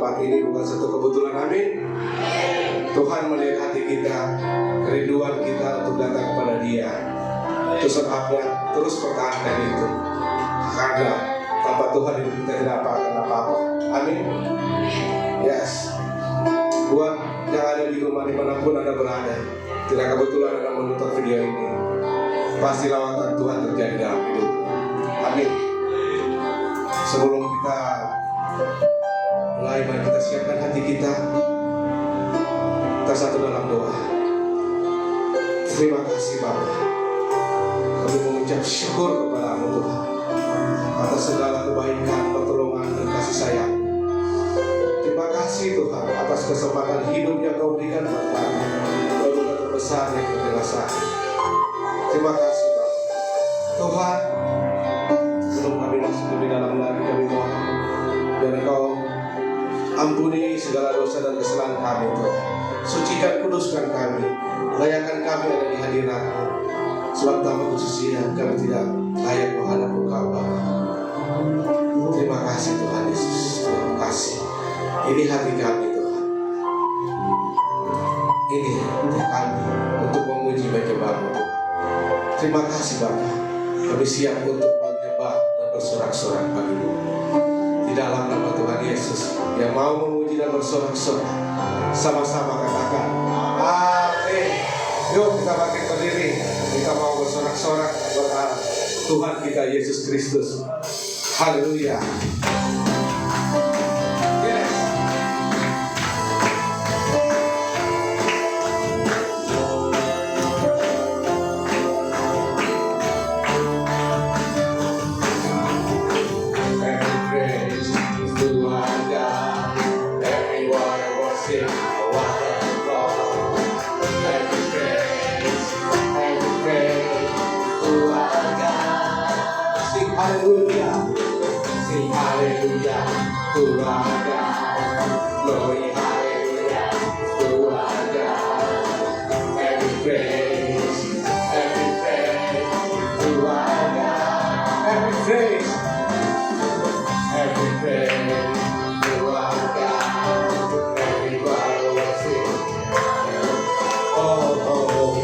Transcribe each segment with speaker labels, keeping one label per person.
Speaker 1: tempat ini bukan satu kebetulan, amin. Tuhan melihat hati kita, kerinduan kita untuk datang kepada Dia. Itu sebabnya terus pertahankan itu, karena tanpa Tuhan hidup kita tidak akan apa-apa, amin. Yes. Buat yang ada di rumah dimanapun Anda berada, tidak kebetulan Anda menonton video ini, pasti lawatan Tuhan terjadi dalam hidup, amin. Sebelum kita mulai, mari kita siapkan hati kita satu dalam doa. Terima kasih Bapa, kami mengucap syukur kepada-Mu Tuhan atas segala kebaikan, pertolongan, dan kasih sayang. Terima kasih Tuhan atas kesempatan hidup yang Kau berikan kepada kami, keluarga terbesar yang Kau rasakan. Terima kasih Bapa. Tuhan, sebelum kami masuk lebih dalam lagi, kami mohon biar Kau ampuni segala dosa dan kesalahan kami Tuhan. Sucikan, kuduskan kami, layakan kami ada di hadirat-Mu. Sebab tanpa kesucian kami tidak layak menghadap Engkau Bapa. Terima kasih Tuhan Yesus. Terima kasih. Ini hati kami Tuhan. Ini hati kami untuk memuji menyembah-Mu Tuhan. Terima kasih Bapa. Kami siap untuk menyembah dan bersorak-sorak pagi-Mu. Di dalam nama Tuhan Yesus, yang mau memuji dan bersorak-sorak, sama-sama katakan amin. Yuk kita bangkit berdiri, kita mau bersorak-sorak buat Tuhan kita Yesus Kristus. Haleluya. Yes. Every praise is to our God. Every word I worship, what a God. Every praise to our God. Sing hallelujah, sing hallelujah to our God. Glory hallelujah to our God. Every praise to our God. Every praise to our God. Every word I worship. Oh, oh,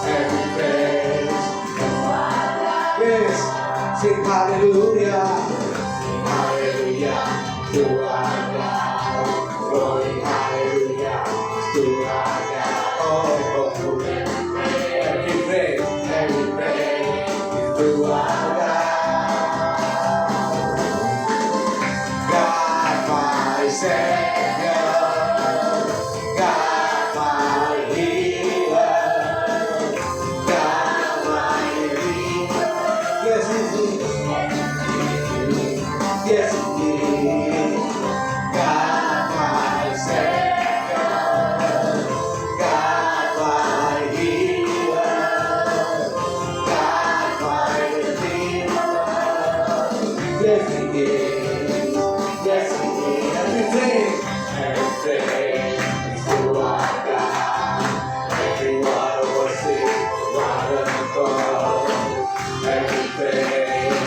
Speaker 1: every praise. Yes, sing hallelujah, hallelujah to our God. Glory, hallelujah to our God. Oh, oh, oh. Every praise to our God. God my Savior, God my healer, God my Redeemer. Yes, indeed. Yes, indeed. God my Savior, God my healer, God my Redeemer. Yes, indeed. Yes, indeed. Everything is to our God. Every word of worship, wonderful. Every praise.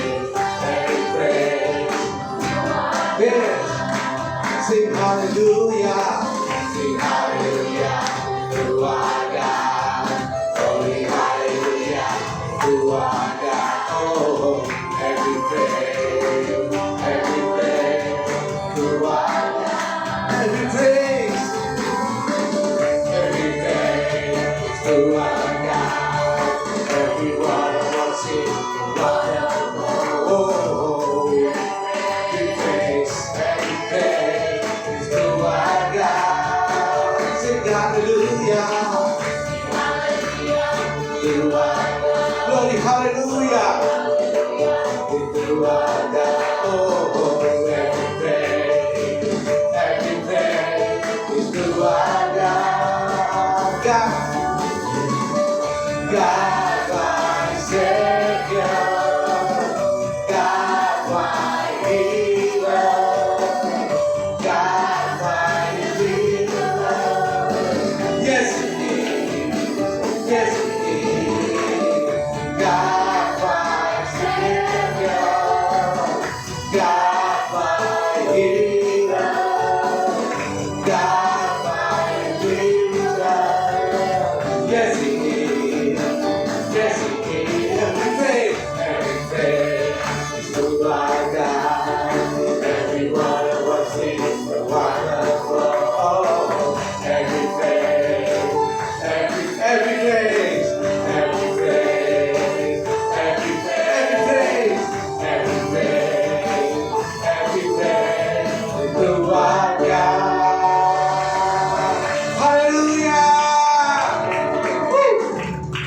Speaker 1: Yes. Sing hallelujah. Sing hallelujah to our God. Holy hallelujah to our God. Oh, every praise to our God. Every praise to our God. Every word of worship, wonderful. Oh, every praise to our God. Sing hallelujah.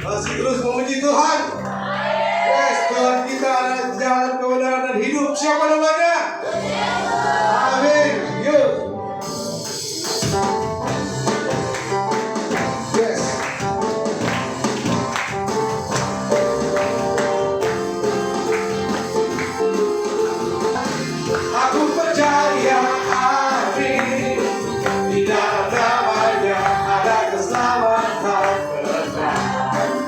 Speaker 1: Masih terus memuji Tuhan. Yes, Tuhan kita adalah jalan kebenaran dan hidup. Siapa namanya? Amin. Yuk. Yes. Aku percaya, amin. Di dalam namanya ada keselamatan.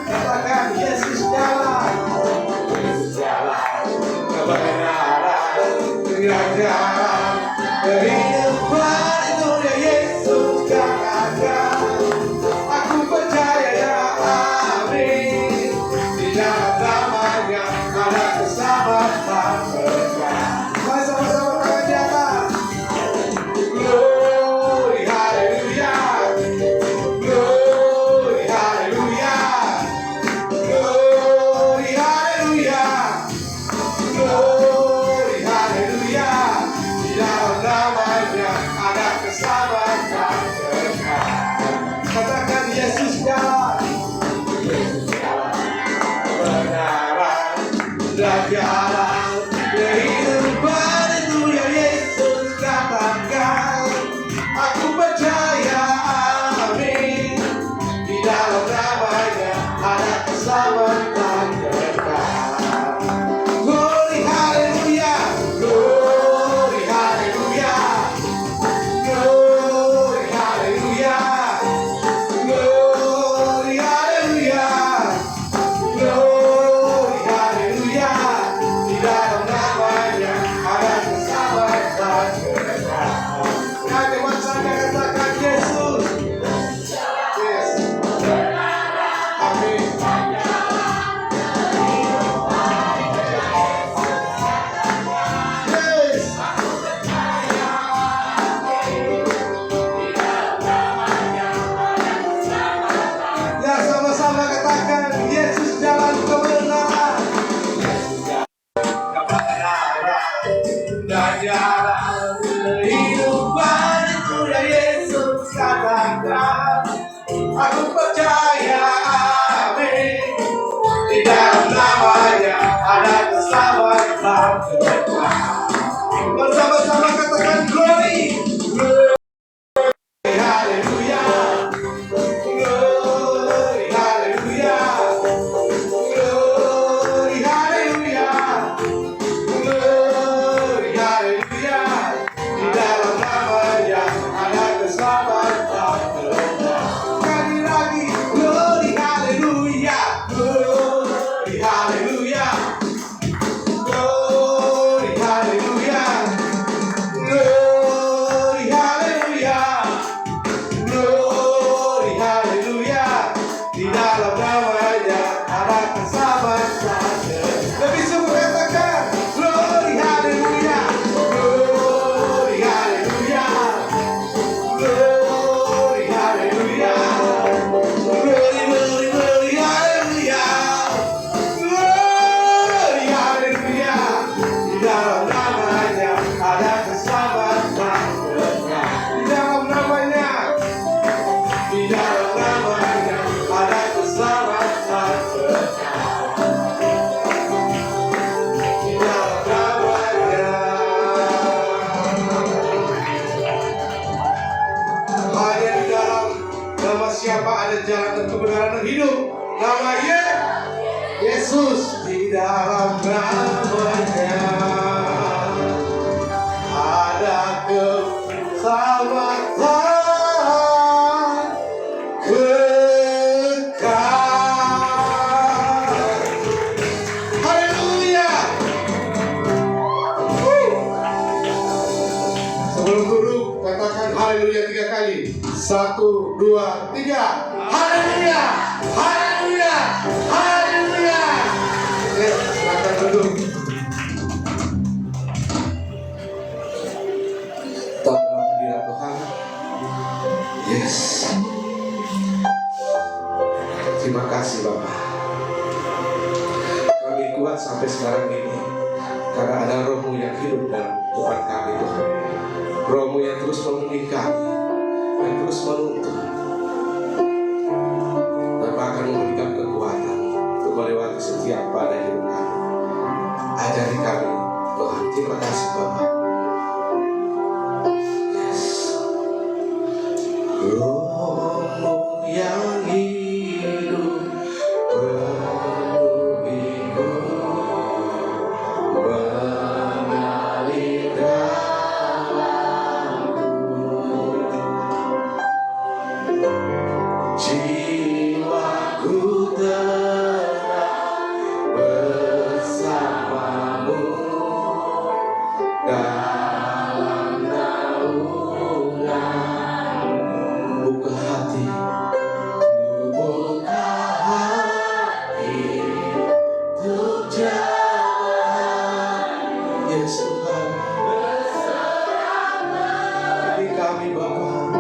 Speaker 1: Katakan Yesus jalan. Yesus jalan. Kebenaran. Jalan. Kehidupan itu dia Yesus katakan. Aku percaya, amin. Di dalam namanya ada keselamatan. Mari sama-sama tangan di atas. Glory, hallelujah. Glory, hallelujah. Glory, hallelujah. Glory, hallelujah. Di dalam namanya ada keselamatan kekal. Katakan Yesus jalan. Yesus jalan. Kebenaran dan jalan. Kehidupan itu ya Yesus katakan. Aku percaya, amin. Di dalam namanya ada keselamatan kekal. Glory, hallelujah. Glory, hallelujah. Glory, hallelujah. Glory, hallelujah. Glory, hallelujah. Di dalam namanya ada keselamatan kekal. Nanti masanya katakan Yesus. Yes. Amin. Yes. Ya, sama-sama katakan Yesus jalan kebenaran. Kebenaran dan jalan kehidupan itu ya Yesus katakan. Aku percaya, amin. Di dalam namanya ada keselamatan kekal. Bersama-sama katakan glory. Glory, hallelujah. Glory, hallelujah. Glory, hallelujah. Glory, hallelujah. Di dalam namanya ada keselamatan kekal. Sekali lagi, glory, hallelujah. Glory, hallelujah. Glory, hallelujah. Glory, hallelujah. Glory, hallelujah. Di dalam namanya ada keselamatan. Lebih semua katakan glory, hallelujah. Glory, hallelujah. Glory, hallelujah. Glory, glory, glory, hallelujah. Glory, hallelujah. Di dalam namanya ada keselamatan kekal. Di dalam namanya. Di dalam namanya ada keselamatan kekal. Di dalam namanya. Hanya di dalam nama siapa ada jalan dan kebenaran dan hidup. Nama Yesus. Di dalam namanya ada keselamatan kekal. Haleluya. Sebelum duduk katakan haleluya 3 kali. 1, 2, 3. Haleluya. Haleluya. Haleluya. Yes, silakan duduk. sekarang ini, karena ada Roh-Mu yang hidup dalam depan kami Tuhan. Roh-Mu yang terus memenuhi kami, yang terus menuntun, dan akan memberikan kekuatan untuk melewati setiap pada hidup kami. Ajari kami Tuhan. Terima kasih Bapak. Yes. Roh-Mu yang hidup penuhiku, mengalir dalamku, jiwaku tenang bersamamu dalam naungan. Buka hati, buka hati untuk jalan. Yes Tuhan, di kami Bapa,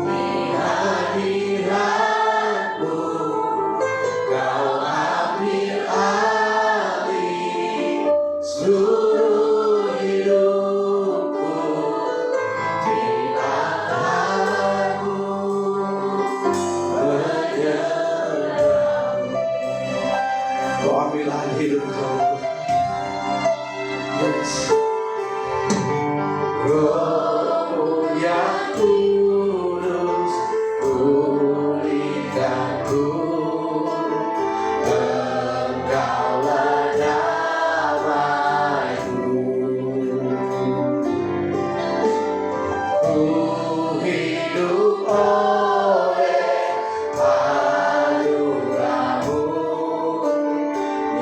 Speaker 1: di hadirat-Mu Kau ambil alih seluruh hidupku, di tangan-Mu bergerak. Kau ambil alih hidup kami. Yes. Roh-Mu yang kudus, pulihkanku. Engkaulah damaiku. Ku hidup oleh anugerah-Mu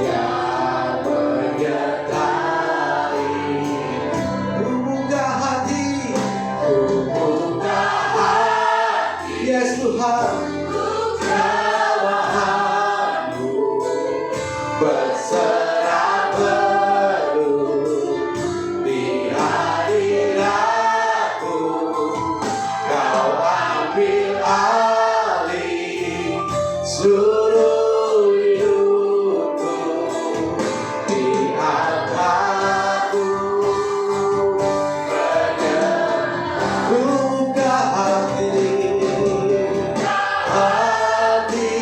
Speaker 1: yang menyertai. Ku buka hati, ku buka hati. Yes Tuhan, jawab-Mu berserah penuh di hadirat-Mu. Kau ambil alih seluruh hidupku, di hadirat-Mu buka hati, hati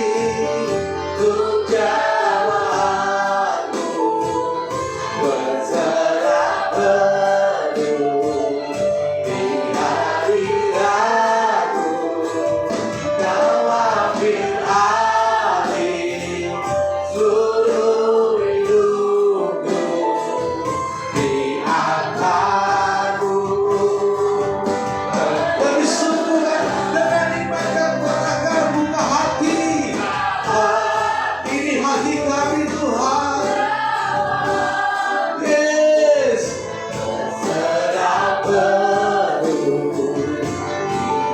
Speaker 1: untuk jawab-Mu berserah penuh di hadirat-Mu. Kau ambil alih seluruh hidupku, di hadirat-Mu. Lebih sungguh dengan ibadah berakar buka hati. Ini hati kami Tuhan. Yes. Berserah penuh di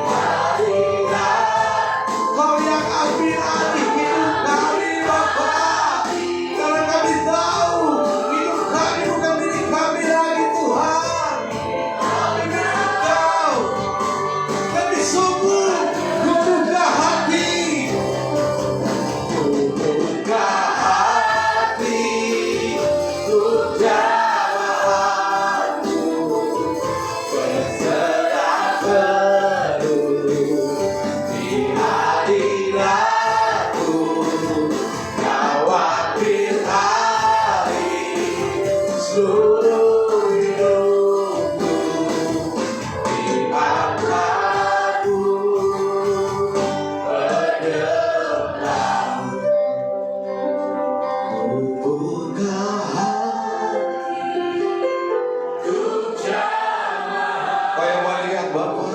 Speaker 1: hadirat. Kau yang ambil alih hidup kami Bapa. Karena kami tahu hidup kami bukan milik kami lagi Tuhan. Kami milik Kau. Lebih sungguh ku buka hati. Ku buka hati untuk jawab-Mu berserah penuh di hadirat-Mu. Kau ambil alih seluruh hidupku, di hadirat-Mu bergerak. Ku buka hati untuk jawab. Kau yang melihat Bapa,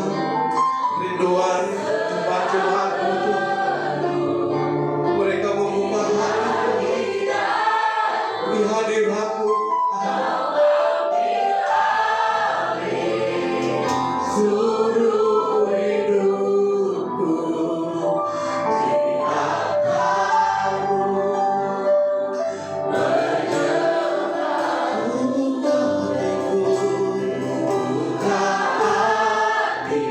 Speaker 1: rinduan jemaat-jemaat-Mu Tuhan. Mereka membuka hati di hadirat-Mu. Seluruh hidupku, di hadirat-Mu bergerak. Buka hatiku, buka hati.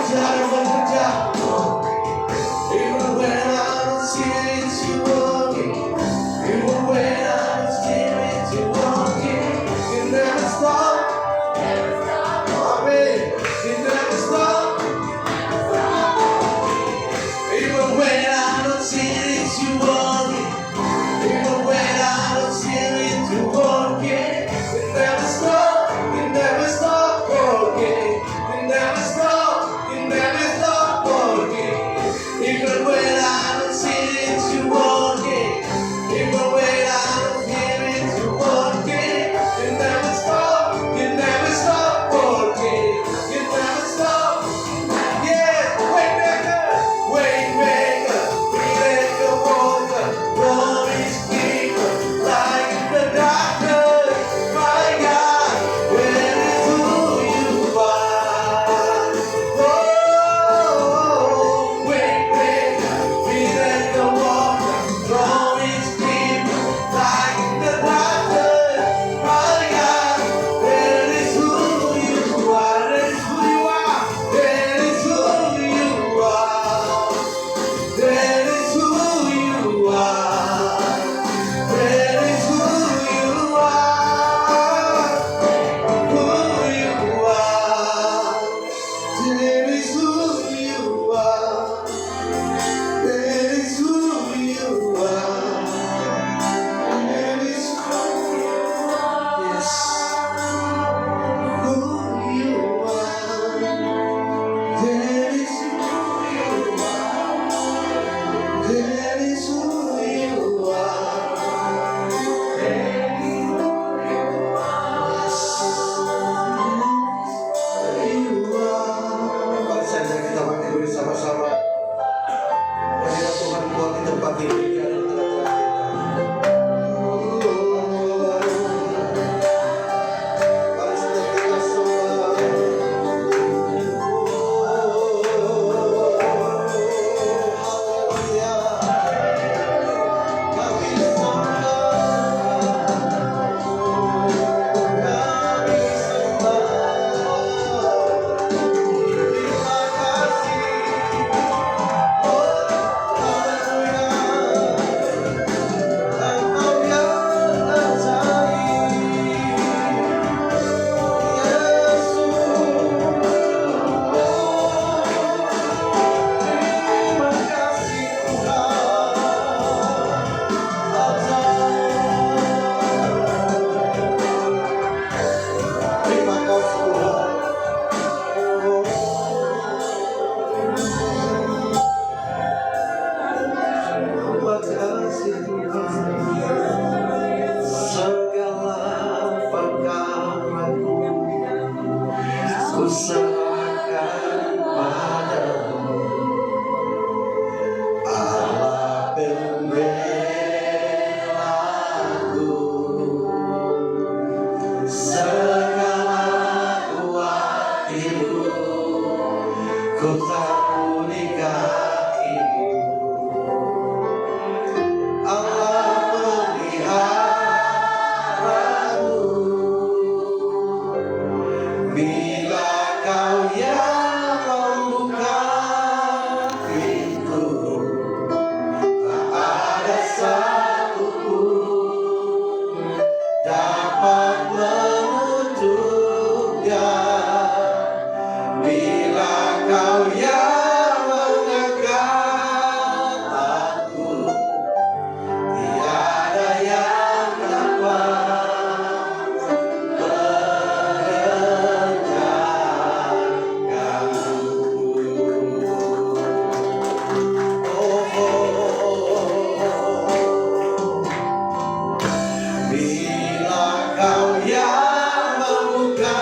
Speaker 1: sedang bekerja. Even when I don't see it, you working. Even when I don't see it, you working. You never stop. Amen. You never stop. Even when I don't see it, you working. Even when I don't see it, you working. You never stop. You never stop working. You never stop. You never stop working. Even when I don't see it, you working. Even when I don't hear it, you working. You never stop. You never stop working. You never stop. Yes, waymaker, waymaker, miracle worker, promise keeper, light in the darkness. My God, where is who you are? Oh, waymaker, miracle worker, promise keeper, light in the darkness. My God, where is who you are? That is who you are. That is who you are. That is who you are. That is who you are. Who you are. That is who you are. That is who you are. That is who you are. Yes. Who you are. That is who you are. That is who you are. Yes. You are. Mari saja kita bangkit bersama-sama. Hadirat Tuhan buat di tempat ini. Di dalam tengah-tengah kita. Mari saja kita semua. Haleluya. Kami sembah. Kami sembah. Terima kasih. Segala perkaraku ku serahkan padamu, Allah pembelaku. Segala kuat hidup ku taruh di kakimu, Allah peliharaku. Bila kau yang membuka pintu, tak ada satupun dapat menutupnya. Bila kau yang mengangkat aku, tiada yang dapat bila kau yang membuka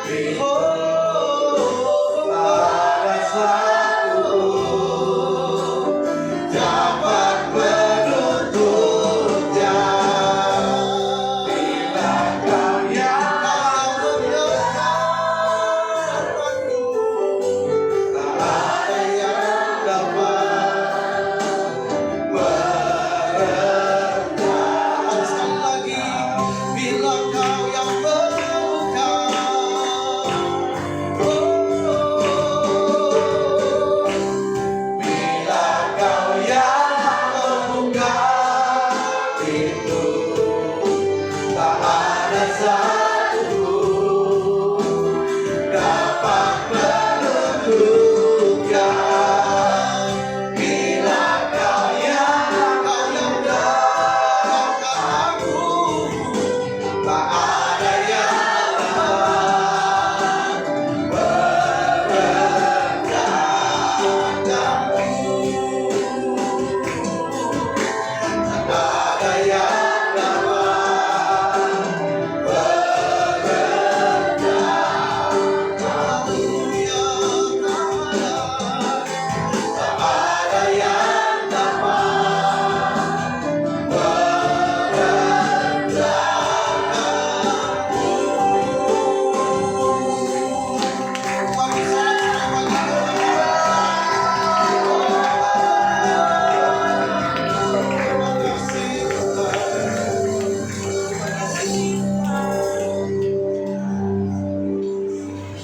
Speaker 1: pintu, Tuhan, bila kau yang mendapatkan aku, tak ada yang dapat merendahkanmu. Tak ada yang dapat merendahkanmu, ya Tuhan. Tak ada yang dapat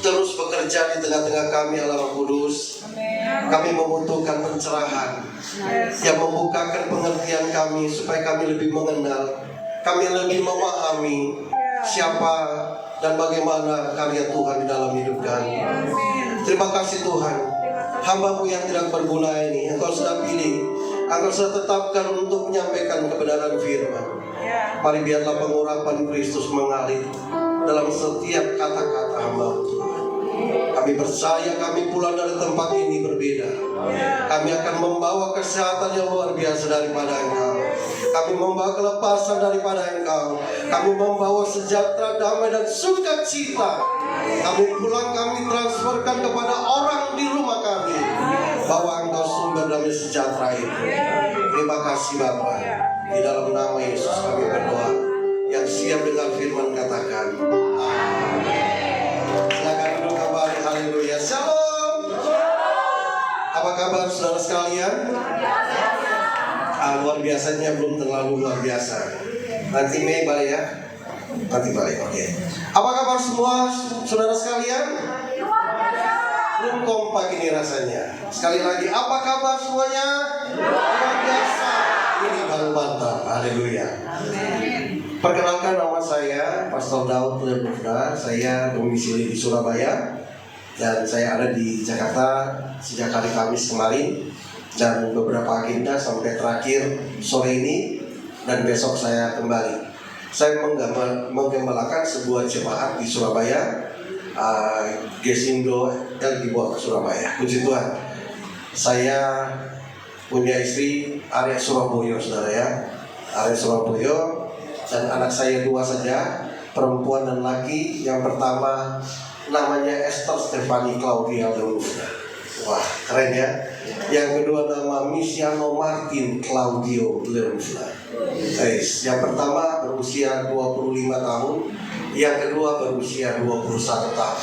Speaker 1: terus bekerja di tengah-tengah kami, Allah Roh Kudus. Kami membutuhkan pencerahan yang membukakan pengertian kami supaya kami lebih mengenal, kami lebih memahami siapa dan bagaimana karya Tuhan di dalam hidup kami. Terima kasih Tuhan, hamba-Mu yang tidak berguna ini Engkau sudah pilih, Engkau sudah tetapkan untuk menyampaikan kebenaran firman. Mari biarlah pengurapan Kristus mengalir dalam setiap kata-kata hamba-Mu. Kami percaya kami pulang dari tempat ini berbeda. Kami akan membawa kesehatan yang luar biasa daripada Engkau. Kami membawa kelepasan daripada Engkau. Kami membawa sejahtera, damai dan sukacita. Kami pulang, kami transferkan kepada orang di rumah kami bahwa Engkau sumber damai sejahtera ini. Terima kasih Bapa. Di dalam nama Yesus kami berdoa. Yang siap dengan firman katakan amin. Silakan duduk kembali. Haleluya. Shalom. Apa kabar saudara sekalian? Luar biasanya belum terlalu luar biasa. Nanti Mei balik ya. Nanti balik. Oke. Apa kabar semua saudara sekalian? Belum kompak ini rasanya. Sekali lagi, apa kabar semuanya? Luar biasa. Ini baru mantap. Haleluya. Perkenalkan, nama saya Pastor Daud Lemufda. Saya domisili di Surabaya dan saya ada di Jakarta sejak hari Kamis kemarin, dan beberapa agenda sampai terakhir sore ini, dan besok saya kembali. Saya menggembalakan sebuah jemaat di Surabaya, Gesindo yang dibawa ke Surabaya. Puji Tuhan. Saya punya istri Arya Surabaya, saudara ya. Arya Surabaya. Dan anak saya 2 saja, perempuan dan laki. Yang pertama namanya Esther Stefani Claudia Lemufda. Wah, keren ya. Yang kedua nama Misiano Martin Claudio Lemufda. Yang pertama berusia 25 tahun, yang kedua berusia 21 tahun.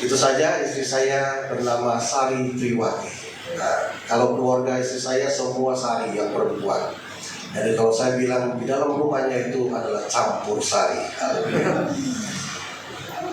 Speaker 1: Itu saja. Istri saya bernama Sari Triwati. Nah, kalau keluarga istri saya semua Sari yang perempuan. Jadi kalau saya bilang di dalam rumahnya itu adalah campur sari.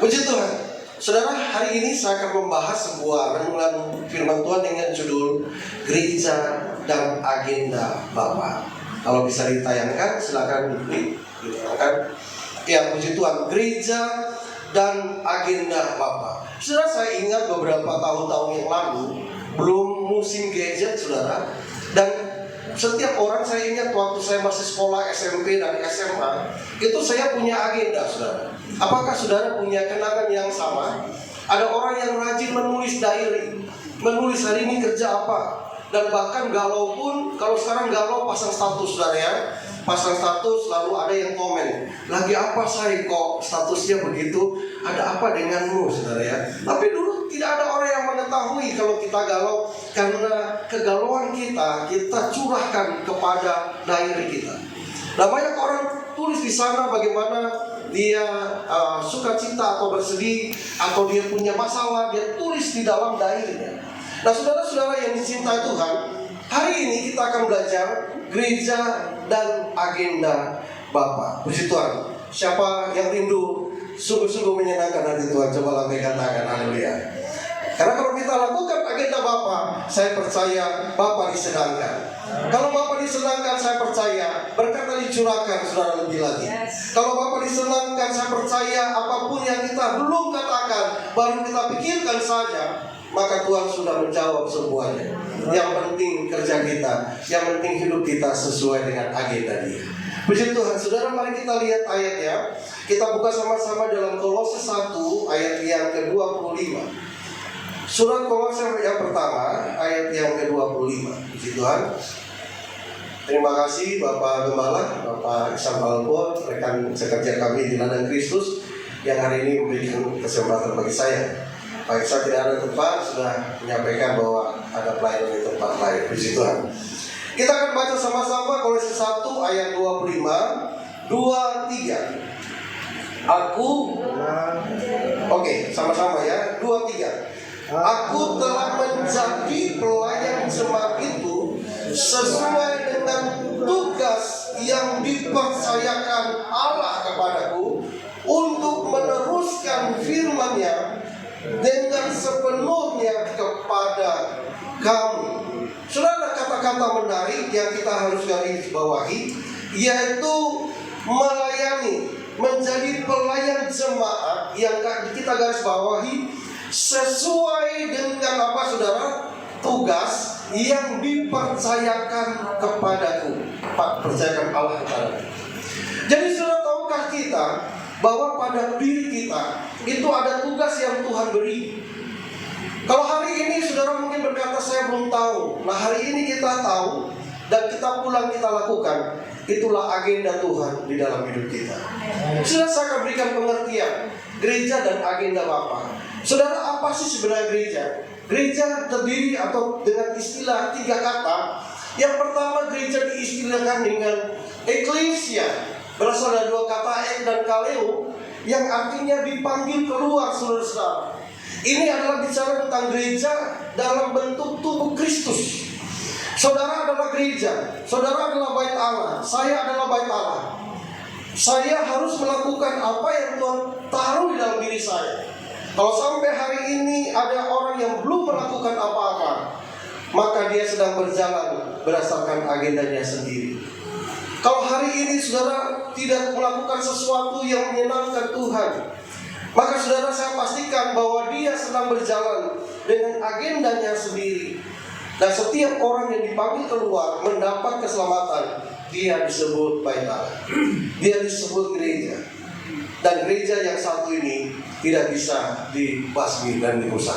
Speaker 1: Puji Tuhan. Saudara, hari ini saya akan membahas sebuah renungan firman Tuhan dengan judul Gereja dan Agenda Bapa. Kalau bisa ditayangkan, silakan ditayangkan. Ya, puji Tuhan. Gereja dan Agenda Bapa. Saudara, saya ingat beberapa tahun-tahun yang lalu, belum musim gadget, saudara. Dan setiap orang, saya ingat waktu saya masih sekolah SMP dan SMA, itu saya punya agenda, saudara. Apakah saudara punya kenangan yang sama? Ada orang yang rajin menulis diary, menulis hari ini kerja apa. Dan bahkan galau pun, kalau sekarang galau pasang status, saudara ya. Pasang status lalu ada yang komen, lagi apa saya kok statusnya begitu, ada apa denganmu, saudara ya. Tapi dulu tidak ada orang yang mengetahui kalau kita galau, karena kegalauan kita curahkan kepada diary kita. Nah, banyak orang tulis di sana bagaimana dia sukacita atau bersedih, atau dia punya masalah, dia tulis di dalam diary-nya. Nah, saudara-saudara yang dicintai Tuhan, hari ini kita akan belajar gereja dan agenda Bapa. Puji Tuhan. Siapa yang rindu sungguh-sungguh menyenangkan hati Tuhan, coba lambaikan tangan. Haleluya. Karena kalau kita lakukan agenda Bapa, saya percaya Bapa disenangkan. Kalau Bapa disenangkan, saya percaya berkat dicurahkan saudara lebih lagi. Kalau Bapa disenangkan, saya percaya apapun yang kita belum katakan, baru kita pikirkan saja,
Speaker 2: maka Tuhan sudah menjawab semuanya. Yang penting kerja kita, yang penting hidup kita sesuai dengan agenda Dia. Puji Tuhan. Saudara, mari kita lihat ayatnya. Kita buka sama-sama dalam Kolose 1 ayat yang ke-25. Surat Kolose yang pertama ayat yang ke-25. Puji Tuhan. Terima kasih Bapak Gembala, Bapak Iksan Balbon, rekan sekerja kami di Ladang Kristus yang hari ini memberikan kesempatan bagi saya. Pak Iksan tidak ada tempat, sudah menyampaikan bahwa ada pelayanan di tempat lain. Puji Tuhan. Kita akan baca sama-sama Kolose 1 ayat 25, 2, 3. Sama-sama ya. 2, 3. Aku telah menjadi pelayan jemaat itu sesuai dengan tugas yang dipercayakan Allah kepadaku untuk meneruskan firman-Nya dengan sepenuhnya kepada kamu. Saudara, kata-kata menarik yang kita harus garis bawahi, yaitu melayani, menjadi pelayan jemaat yang kita garis bawahi sesuai dengan apa, saudara? Tugas yang dipercayakan kepadaku. Pak, percayakan Allah kepadaku. Jadi saudara, tahukah kita bahwa pada diri kita itu ada tugas yang Tuhan beri? Kalau hari ini saudara mungkin berkata saya belum tahu. Nah, hari ini kita tahu dan kita pulang kita lakukan. Itulah agenda Tuhan di dalam hidup kita. Saudara, saya akan berikan pengertian gereja dan agenda Bapa. Saudara, apa sih sebenarnya gereja? Gereja terdiri atau dengan istilah 3 kata. Yang pertama, gereja diistilahkan dengan eklesia, berasal dari 2 kata ek dan kaleo, yang artinya dipanggil keluar, saudara-saudara. Ini adalah bicara tentang gereja dalam bentuk tubuh Kristus. Saudara adalah gereja, saudara adalah bait Allah, saya adalah bait Allah. Saya harus melakukan apa yang Tuhan taruh di dalam diri saya. Kalau sampai hari ini ada orang yang belum melakukan apa-apa, maka dia sedang berjalan berdasarkan agendanya sendiri. Kalau hari ini saudara tidak melakukan sesuatu yang menyenangkan Tuhan, maka saudara, saya pastikan bahwa dia sedang berjalan dengan agendanya sendiri. Dan setiap orang yang dipanggil keluar mendapat keselamatan, dia disebut bait Allah. Dia disebut gereja. Dan gereja yang satu ini tidak bisa dibasmi dan dirusak.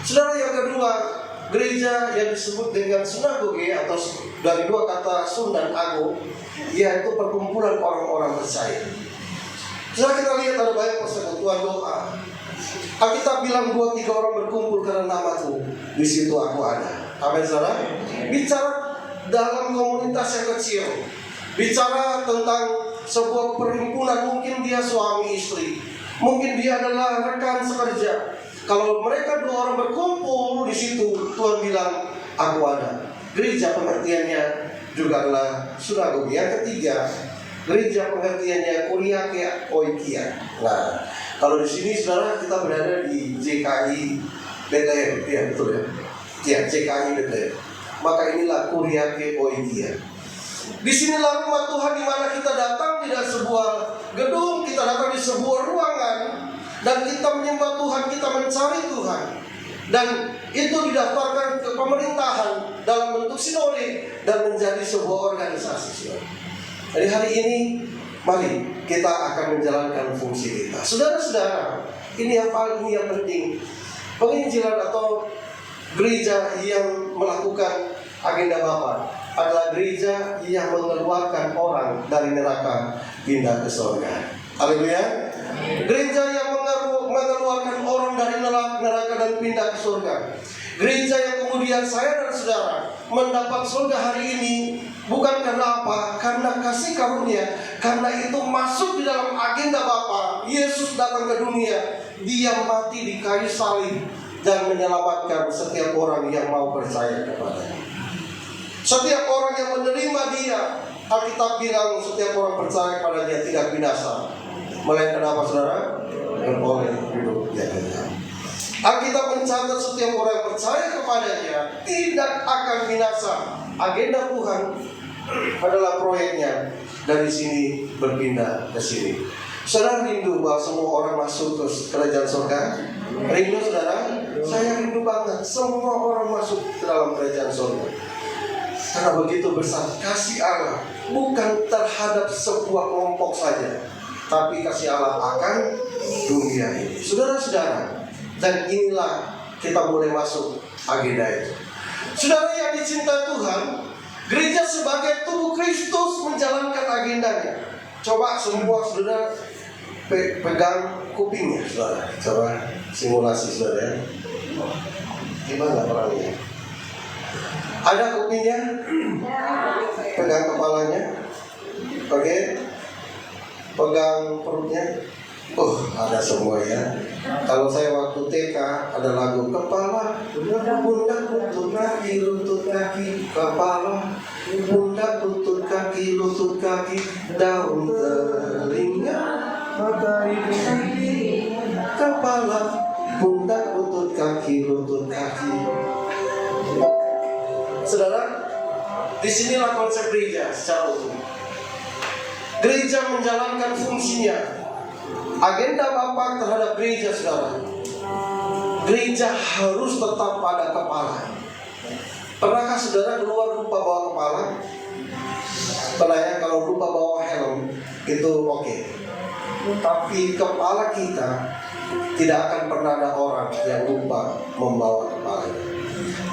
Speaker 2: Saudara, yang kedua, gereja yang disebut dengan sinagoge atau dari 2 kata sun dan ago, yaitu perkumpulan orang-orang percaya. Saudara, kita lihat ada banyak persekutuan doa. Alkitab bilang 2-3 orang berkumpul karena namaku, di situ aku ada. Amin, saudara. Bicara dalam komunitas yang kecil, bicara tentang sebuah perhimpunan, mungkin dia suami istri, mungkin dia adalah rekan sekerja. Kalau mereka 2 orang berkumpul di situ, Tuhan bilang aku ada. Gereja pengertiannya juga adalah sinagoge. Yang ketiga, gereja pengertiannya kuriake oikia. Nah, kalau di sini saudara kita berada di JKI Bethlehem, ya betul ya. Ya, JKI Bethlehem. Maka inilah kuriake oikia. Di sinilah rumah Tuhan di mana kita datang tidak sebuah gedung, kita datang di sebuah ruangan dan kita menyembah Tuhan, kita mencari Tuhan. Dan itu didaftarkan ke pemerintahan dalam bentuk sinode dan menjadi sebuah organisasi. Jadi hari ini mari kita akan menjalankan fungsi kita. Saudara-saudara, ini yang paling penting. Penginjilan atau gereja yang melakukan agenda Bapa adalah gereja yang mengeluarkan orang dari neraka pindah ke surga. Haleluya. Gereja yang mengeluarkan orang dari neraka dan pindah ke surga. Gereja yang kemudian saya dan saudara mendapat surga hari ini bukan karena apa? Karena kasih karunia. Karena itu masuk di dalam agenda Bapa. Yesus datang ke dunia, dia mati di kayu salib dan menyelamatkan setiap orang yang mau percaya kepadanya. Setiap orang yang menerima dia, Alkitab bilang setiap orang percaya kepada dia tidak binasa, melainkan apa, saudara? Beroleh hidup yang kekal. Alkitab mencatat setiap orang yang percaya kepadanya tidak akan binasa. Agenda Tuhan adalah proyeknya dari sini berpindah ke sini. Saudara rindu bahwa semua orang masuk ke kerajaan surga? Rindu, saudara? Saya rindu semua orang masuk ke dalam kerajaan surga. Karena begitu besar kasih Allah, bukan terhadap sebuah kelompok saja, tapi kasih Allah akan dunia ini. Saudara-saudara, dan inilah kita boleh masuk agenda itu. Saudara yang dicintai Tuhan, gereja sebagai tubuh Kristus menjalankan agendanya. Coba semua saudara pegang kupingnya, saudara. Coba simulasi, saudara. Gimana orangnya? Ada kupingnya? Pegang kepalanya. Oke. Pegang perutnya. Ada semua ya. Kalau saya waktu TK ada lagu kepala, pundak, lutut kaki, kepala, pundak, lutut kaki, daun telinga, matahari, kepala, pundak, lutut kaki. Saudara, disinilah konsep gereja secara utuh. Gereja menjalankan fungsinya. Agenda Bapa terhadap gereja, saudara. Gereja harus tetap pada kepala. Pernahkah saudara keluar lupa bawa kepala? Pernah ya, kalau lupa bawa helm itu oke. Tapi kepala kita tidak akan pernah ada orang yang lupa membawa kepalanya.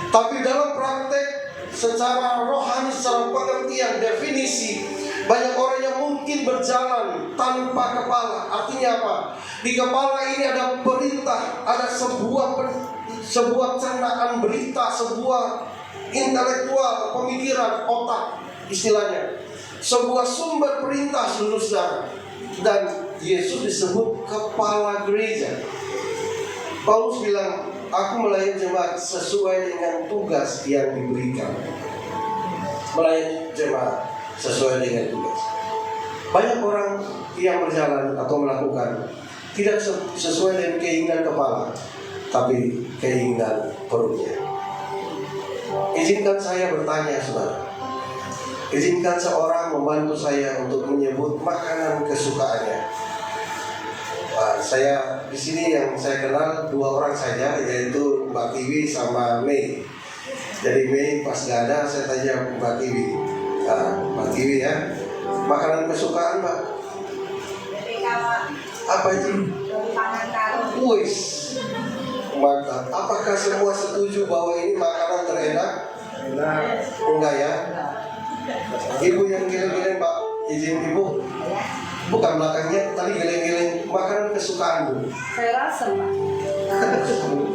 Speaker 2: Tapi dalam praktek secara rohani, secara pengertian, definisi, banyak orang yang mungkin berjalan tanpa kepala. Artinya apa? Di kepala ini ada perintah, ada sebuah cernaan berita, sebuah intelektual, pemikiran, otak, istilahnya. Sebuah sumber perintah, saudara. Dan Yesus disebut kepala gereja. Paulus bilang, aku melayani jemaat sesuai dengan tugas yang diberikan. Melayani jemaat sesuai dengan tugas. Banyak orang yang berjalan atau melakukan tidak sesuai dengan keinginan kepala, tapi keinginan perutnya. Izinkan saya bertanya, saudara. Izinkan seorang membantu saya untuk menyebut makanan kesukaannya. Saya di sini yang saya kenal 2 orang saja, yaitu Mbak Tiwi sama Mei. Jadi Mei pas gak ada, saya tanya Mbak Tiwi. Mbak Tiwi ya, makanan kesukaan Mbak? Apa itu? Wis, mantap. Apakah semua setuju bahwa ini makanan terenak? Enggak ya? Ibu yang geleng-geleng Pak, izin Ibu. Bukan belakangnya, tadi geleng-geleng makanan kesukaan Bu.
Speaker 3: Saya rasa Pak.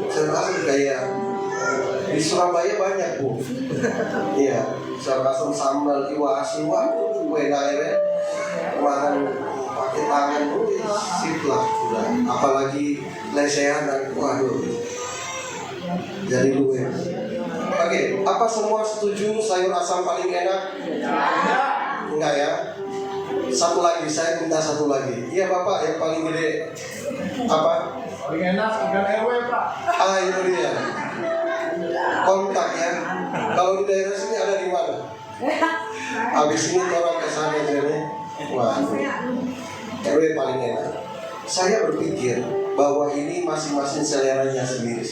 Speaker 2: Saya rasa kayak di Surabaya banyak Bu. Iya, saya rasa sambal iwa asin, waduh, kue daerah makan pakai tangan, sip lah udah. Apalagi lesehan dan waduh, jadi gue. Oke, apa semua setuju sayur asam paling enak? Enggak ya? Satu lagi, saya minta satu lagi. Iya Bapak, yang paling gede apa?
Speaker 4: Paling enak ikan RW Pak.
Speaker 2: Itu dia. Kontak ya. Kalau di daerah sini ada di mana? Habis ini orang ke sana jadi. Wah, RW paling enak. Saya berpikir bahwa ini masing-masing seleranya sendiri.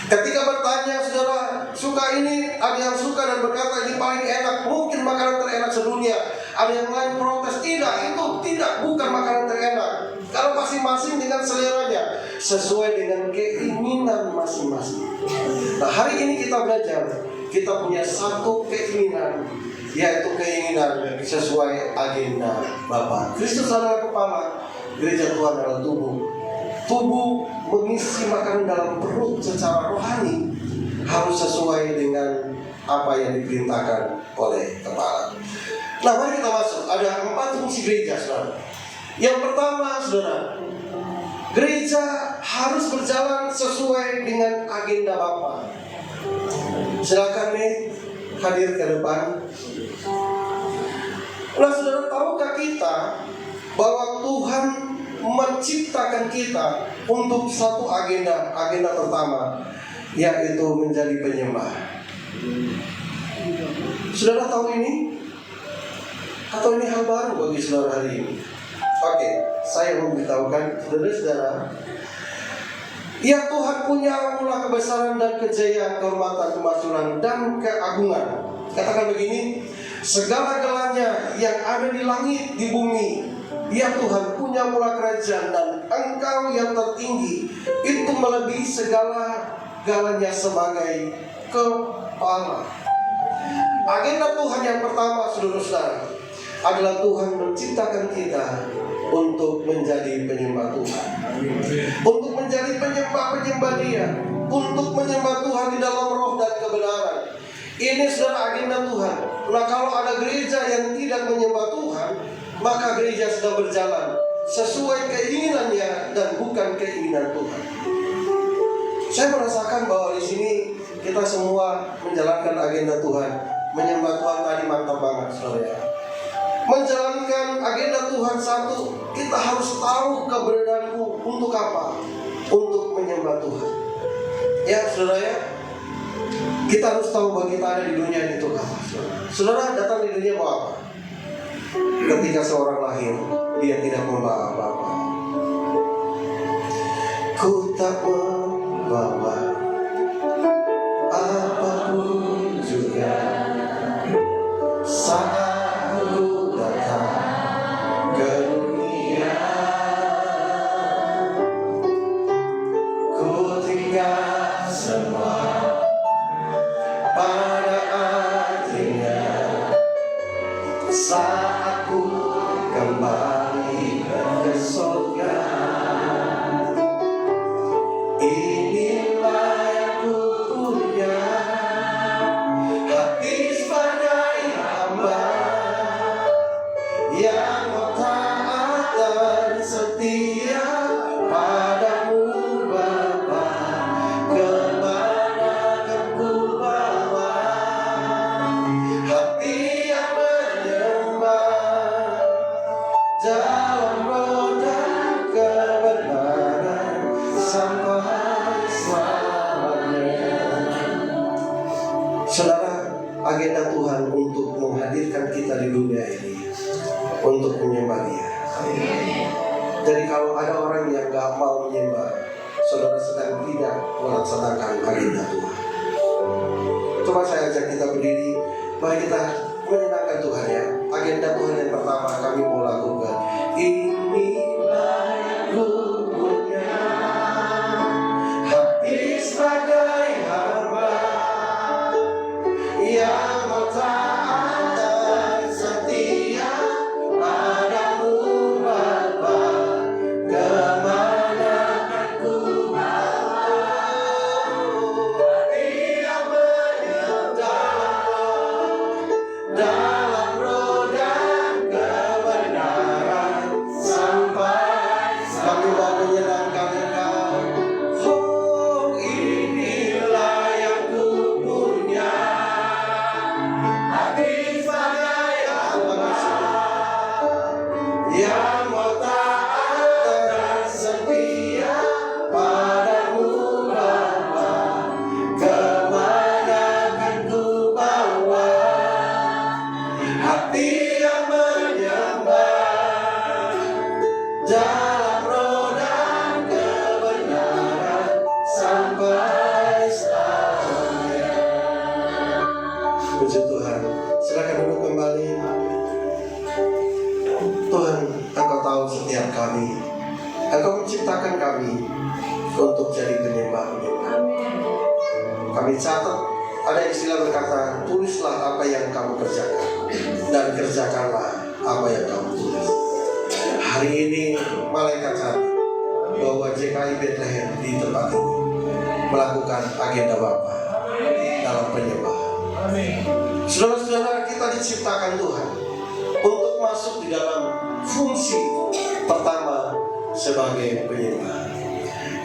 Speaker 2: Ketika bertanya, saudara, suka ini, ada yang suka dan berkata ini paling enak, mungkin makanan terenak sedunia. Ada yang lain protes, tidak, itu tidak, bukan makanan terenak. Kalau masing-masing dengan seleranya, sesuai dengan keinginan masing-masing. Nah, hari ini kita belajar, kita punya satu keinginan, yaitu keinginan sesuai agenda Bapa. Kristus adalah kepala, gereja Tuhan adalah tubuh. Tubuh mengisi makanan dalam perut secara rohani harus sesuai dengan apa yang diperintahkan oleh kepala. Nah, mari kita masuk. Ada 4 fungsi gereja, saudara. Yang pertama, saudara, gereja harus berjalan sesuai dengan agenda Bapa. Silakan nih hadir ke depan. Nah, saudara, tahukah kita bahwa Tuhan menciptakan kita untuk satu agenda pertama, yaitu menjadi penyembah. Saudara tahu ini? Atau ini hal baru bagi saudara hari ini? Oke, saya memberitahukan saudara-saudara, Ya Tuhan punya mula kebesaran dan kejayaan, kehormatan, kemasyhuran dan keagungan. Katakan begini, segala-galanya yang ada di langit, di bumi, ya Tuhan punya mula kerajaan, dan Engkau yang tertinggi itu melebihi segala-galanya sebagai kepala. Agenda Tuhan yang pertama, saudara-saudara, adalah Tuhan menciptakan kita untuk menjadi penyembah Tuhan, untuk menjadi penyembah-penyembah Dia, untuk menyembah Tuhan di dalam roh dan kebenaran. Ini saudara agenda Tuhan. Nah, kalau ada gereja yang tidak menyembah Tuhan, maka gereja sedang berjalan sesuai keinginannya dan bukan keinginan Tuhan. Saya merasakan bahwa di sini kita semua menjalankan agenda Tuhan. Menyembah Tuhan tadi mantap banget, saudara. Menjalankan agenda Tuhan satu, kita harus tahu keberadaanku untuk apa? Untuk menyembah Tuhan. Ya, saudara ya. Kita harus tahu bahwa kita ada di dunia ini untuk apa. Saudara datang di dunia mau apa? Ketika seorang lahir, dia tidak membawa apa-apa. Ku tak membawa apapun juga saat ku datang ke dunia. Ku tinggal semua pada artinya saat ku kembali ke surga. Inilah yang ku punya, hati sebagai hamba yang mau taat dan setia padamu Bapa. Kemana akan ku bawa hati yang menyembah dalam roda kebenaran sampai selamanya. Saudara, agenda Tuhan untuk menghadirkan kita di dunia ini untuk menyembah Dia. Jadi kalau ada orang yang gak mau menyembah, saudara sedang tidak melaksanakan agenda Tuhan. Coba saya ajak kita berdiri, mari kita menyenangkan Tuhan ya. Agenda Tuhan yang pertama kami mau lakukan. Inilah yang ku punya, hati sebagai hamba yang mau taat dan setia padamu Bapa. Kemana akan ku bawa hati yang menyembah dalam roda kebenaran sampai kami mau menyenangkan Engkau. Oh, inilah yang ku punya, hati sebagai hamba yang mau taat dan setia padamu Bapa. Kemana akan ku bawa hati yang menyembah dalam roda kebenaran sampai selamanya. Puji Tuhan. Silakan duduk kembali. Tuhan, Engkau tahu setiap kami. Engkau menciptakan kami untuk jadi penyembah-penyembah. Kami catat, ada istilah berkata, tulislah apa yang kamu kerjakan dan kerjakanlah apa yang kamu tulis. Hari ini malaikat catat bahwa JKI Bethlehem di tempat ini melakukan agenda Bapa dalam penyembahan. Saudara-saudara, kita diciptakan Tuhan untuk masuk di dalam fungsi pertama sebagai penyembah.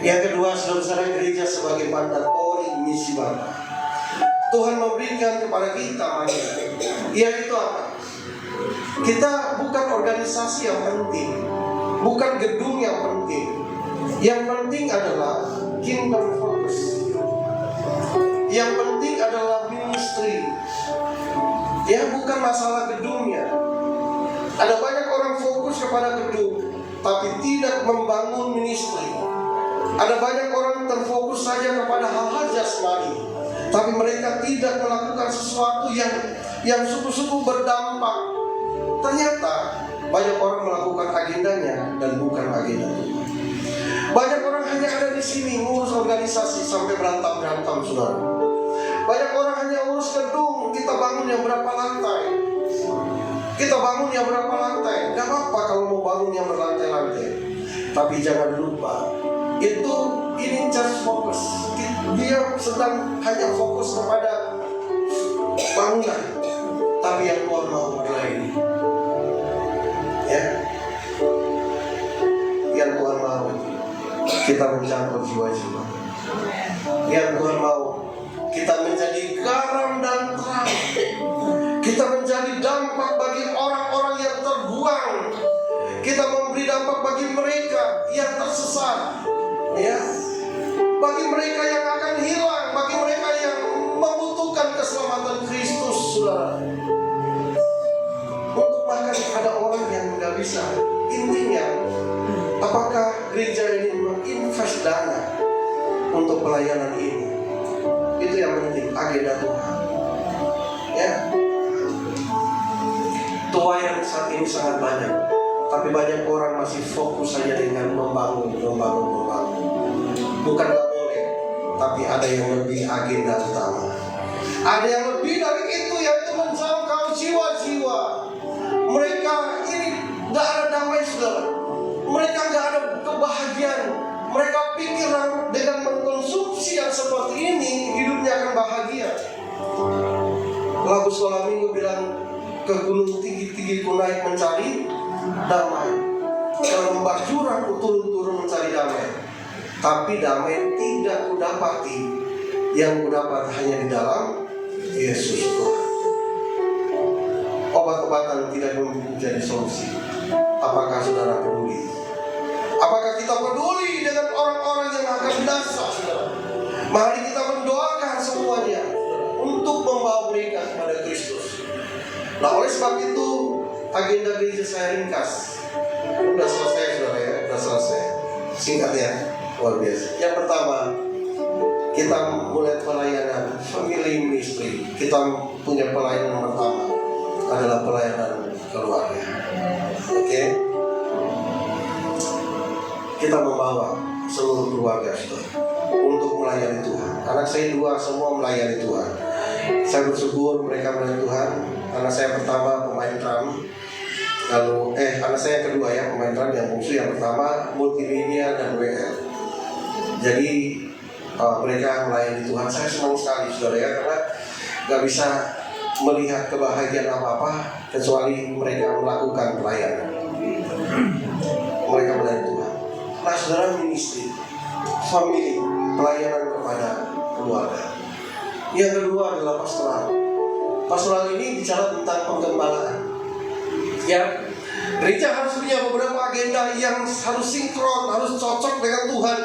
Speaker 2: Yang kedua, saudara-saudara, gereja sebagai mandatori misi Bapa. Tuhan memberikan kepada kita mandat. Yaitu apa? Kita bukan organisasi yang penting, bukan gedung yang penting. Yang penting adalah kingdom focus. Yang penting adalah ministry. Ya, bukan masalah gedungnya. Ada banyak orang fokus kepada gedung, tapi tidak membangun ministry. Ada banyak orang tapi mereka tidak melakukan sesuatu yang sungguh-sungguh berdampak. Ternyata banyak orang melakukan agendanya dan bukan agenda Tuhan. Banyak orang hanya ada di sini ngurus organisasi sampai berantem-berantem, saudara. Banyak orang hanya urus gedung, kita bangun yang berapa lantai. Kita bangun yang berapa lantai. Gak apa-apa kalau mau bangun yang berlantai-lantai. Tapi jangan lupa, ini just fokus. Dia sedang hanya fokus kepada bangunan. Tapi yang Tuhan mau adalah ini. Ya. Yang Tuhan mau kita menjangkau jiwa-jiwa. Yang Tuhan mau kita menjadi garam dan terang. Kita menjadi dampak bagi orang-orang yang terbuang. Kita memberi dampak bagi mereka yang tersesat, ya, bagi mereka yang akan hilang, bagi mereka yang membutuhkan keselamatan Kristus, saudara. Untuk bahkan ada orang yang nggak bisa. Intinya, apakah gereja ini menginvest dana untuk pelayanan ini? Itu yang penting, agenda Tuhan. Ya, tuayan saat ini sangat banyak, tapi banyak orang masih fokus saja dengan membangun. Bukan gak boleh, tapi ada yang lebih agenda utama. Ada yang lebih dari itu, yaitu menjangkau jiwa-jiwa. Mereka ini gak ada damai, saudara. Mereka gak ada kebahagiaan. Mereka pikir dengan mengkonsumsi yang seperti ini hidupnya akan bahagia. Lagu Sekolah Minggu bilang, ke gunung tinggi-tinggi ku naik mencari damai, ke lembah jurang ku turun-turun mencari damai. Tapi damai tidak ku dapati. Yang ku dapat hanya di dalam Yesus Tuhan. Obat-obatan tidak menjadi solusi. Apakah saudara peduli? Apakah kita peduli dengan orang-orang yang akan binasa, saudara? Mari kita mendoakan semuanya untuk membawa mereka kepada Kristus. Nah, oleh sebab itu agenda gereja saya ringkas. Sudah selesai, saudara, ya, sudah selesai. Singkat ya, luar biasa. Yang pertama, kita mulai pelayanan family ministry. Kita punya pelayanan yang pertama adalah pelayanan keluarga. Oke? Kita membawa seluruh keluarga, saudara, untuk melayani Tuhan. Anak saya 2 semua melayani Tuhan. Saya bersyukur mereka melayani Tuhan. Anak saya pertama pemain drum, lalu anak saya yang kedua ya pemain drum, yang bungsu yang pertama multimedia dan WL. Jadi mereka melayani Tuhan. Saya senang sekali, saudara, ya, karena gak bisa melihat kebahagiaan apa-apa kecuali mereka melakukan pelayanan. Mereka melayani Tuhan. Nah, saudara, ministry, family, pelayanan kepada keluarga. Yang kedua adalah pastoral. Pastoral ini bicara tentang penggembalaan. Ya, gereja harus punya beberapa agenda yang harus sinkron, harus cocok dengan Tuhan.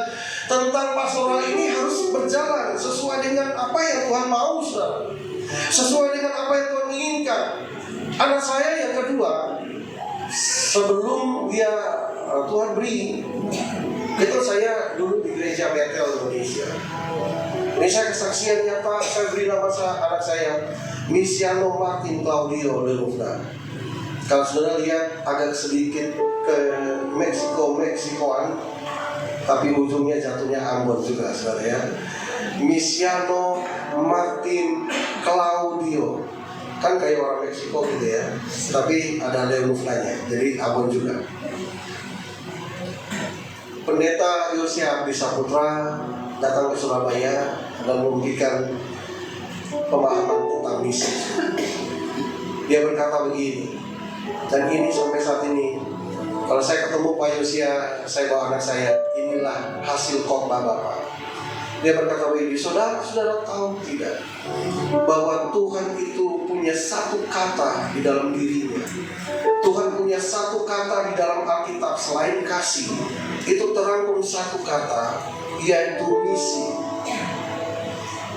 Speaker 2: Tentang pastoral ini harus berjalan sesuai dengan apa yang Tuhan mau, saudara. Sesuai dengan apa yang Tuhan inginkan. Anak saya yang kedua, sebelum dia Tuhan beri, itu saya dulu di gereja Betel Indonesia. Ini saya kesaksian nyata, saya beri nama anak saya Misiano Martin Claudio de Lufna. Kalau saudara lihat agak sedikit ke Meksikoan, tapi ujungnya jatuhnya Ambon juga, saudara, ya. Misiano Martin Claudio, kan kayak orang Meksiko gitu ya, tapi ada de Lufnanya, jadi Ambon juga. Pendeta Yosia Saputra datang ke Surabaya dan memberikan pemahaman tentang misi. Dia berkata begini, dan ini sampai saat ini, kalau saya ketemu Pak Yosia, saya bawa anak saya, inilah hasil khotbah Bapak. Dia berkata begini, saudara tahu tidak bahwa Tuhan itu punya satu kata di dalam dirinya. Tuhan punya satu kata di dalam Alkitab selain kasih. Itu terangkum satu kata, yaitu misi.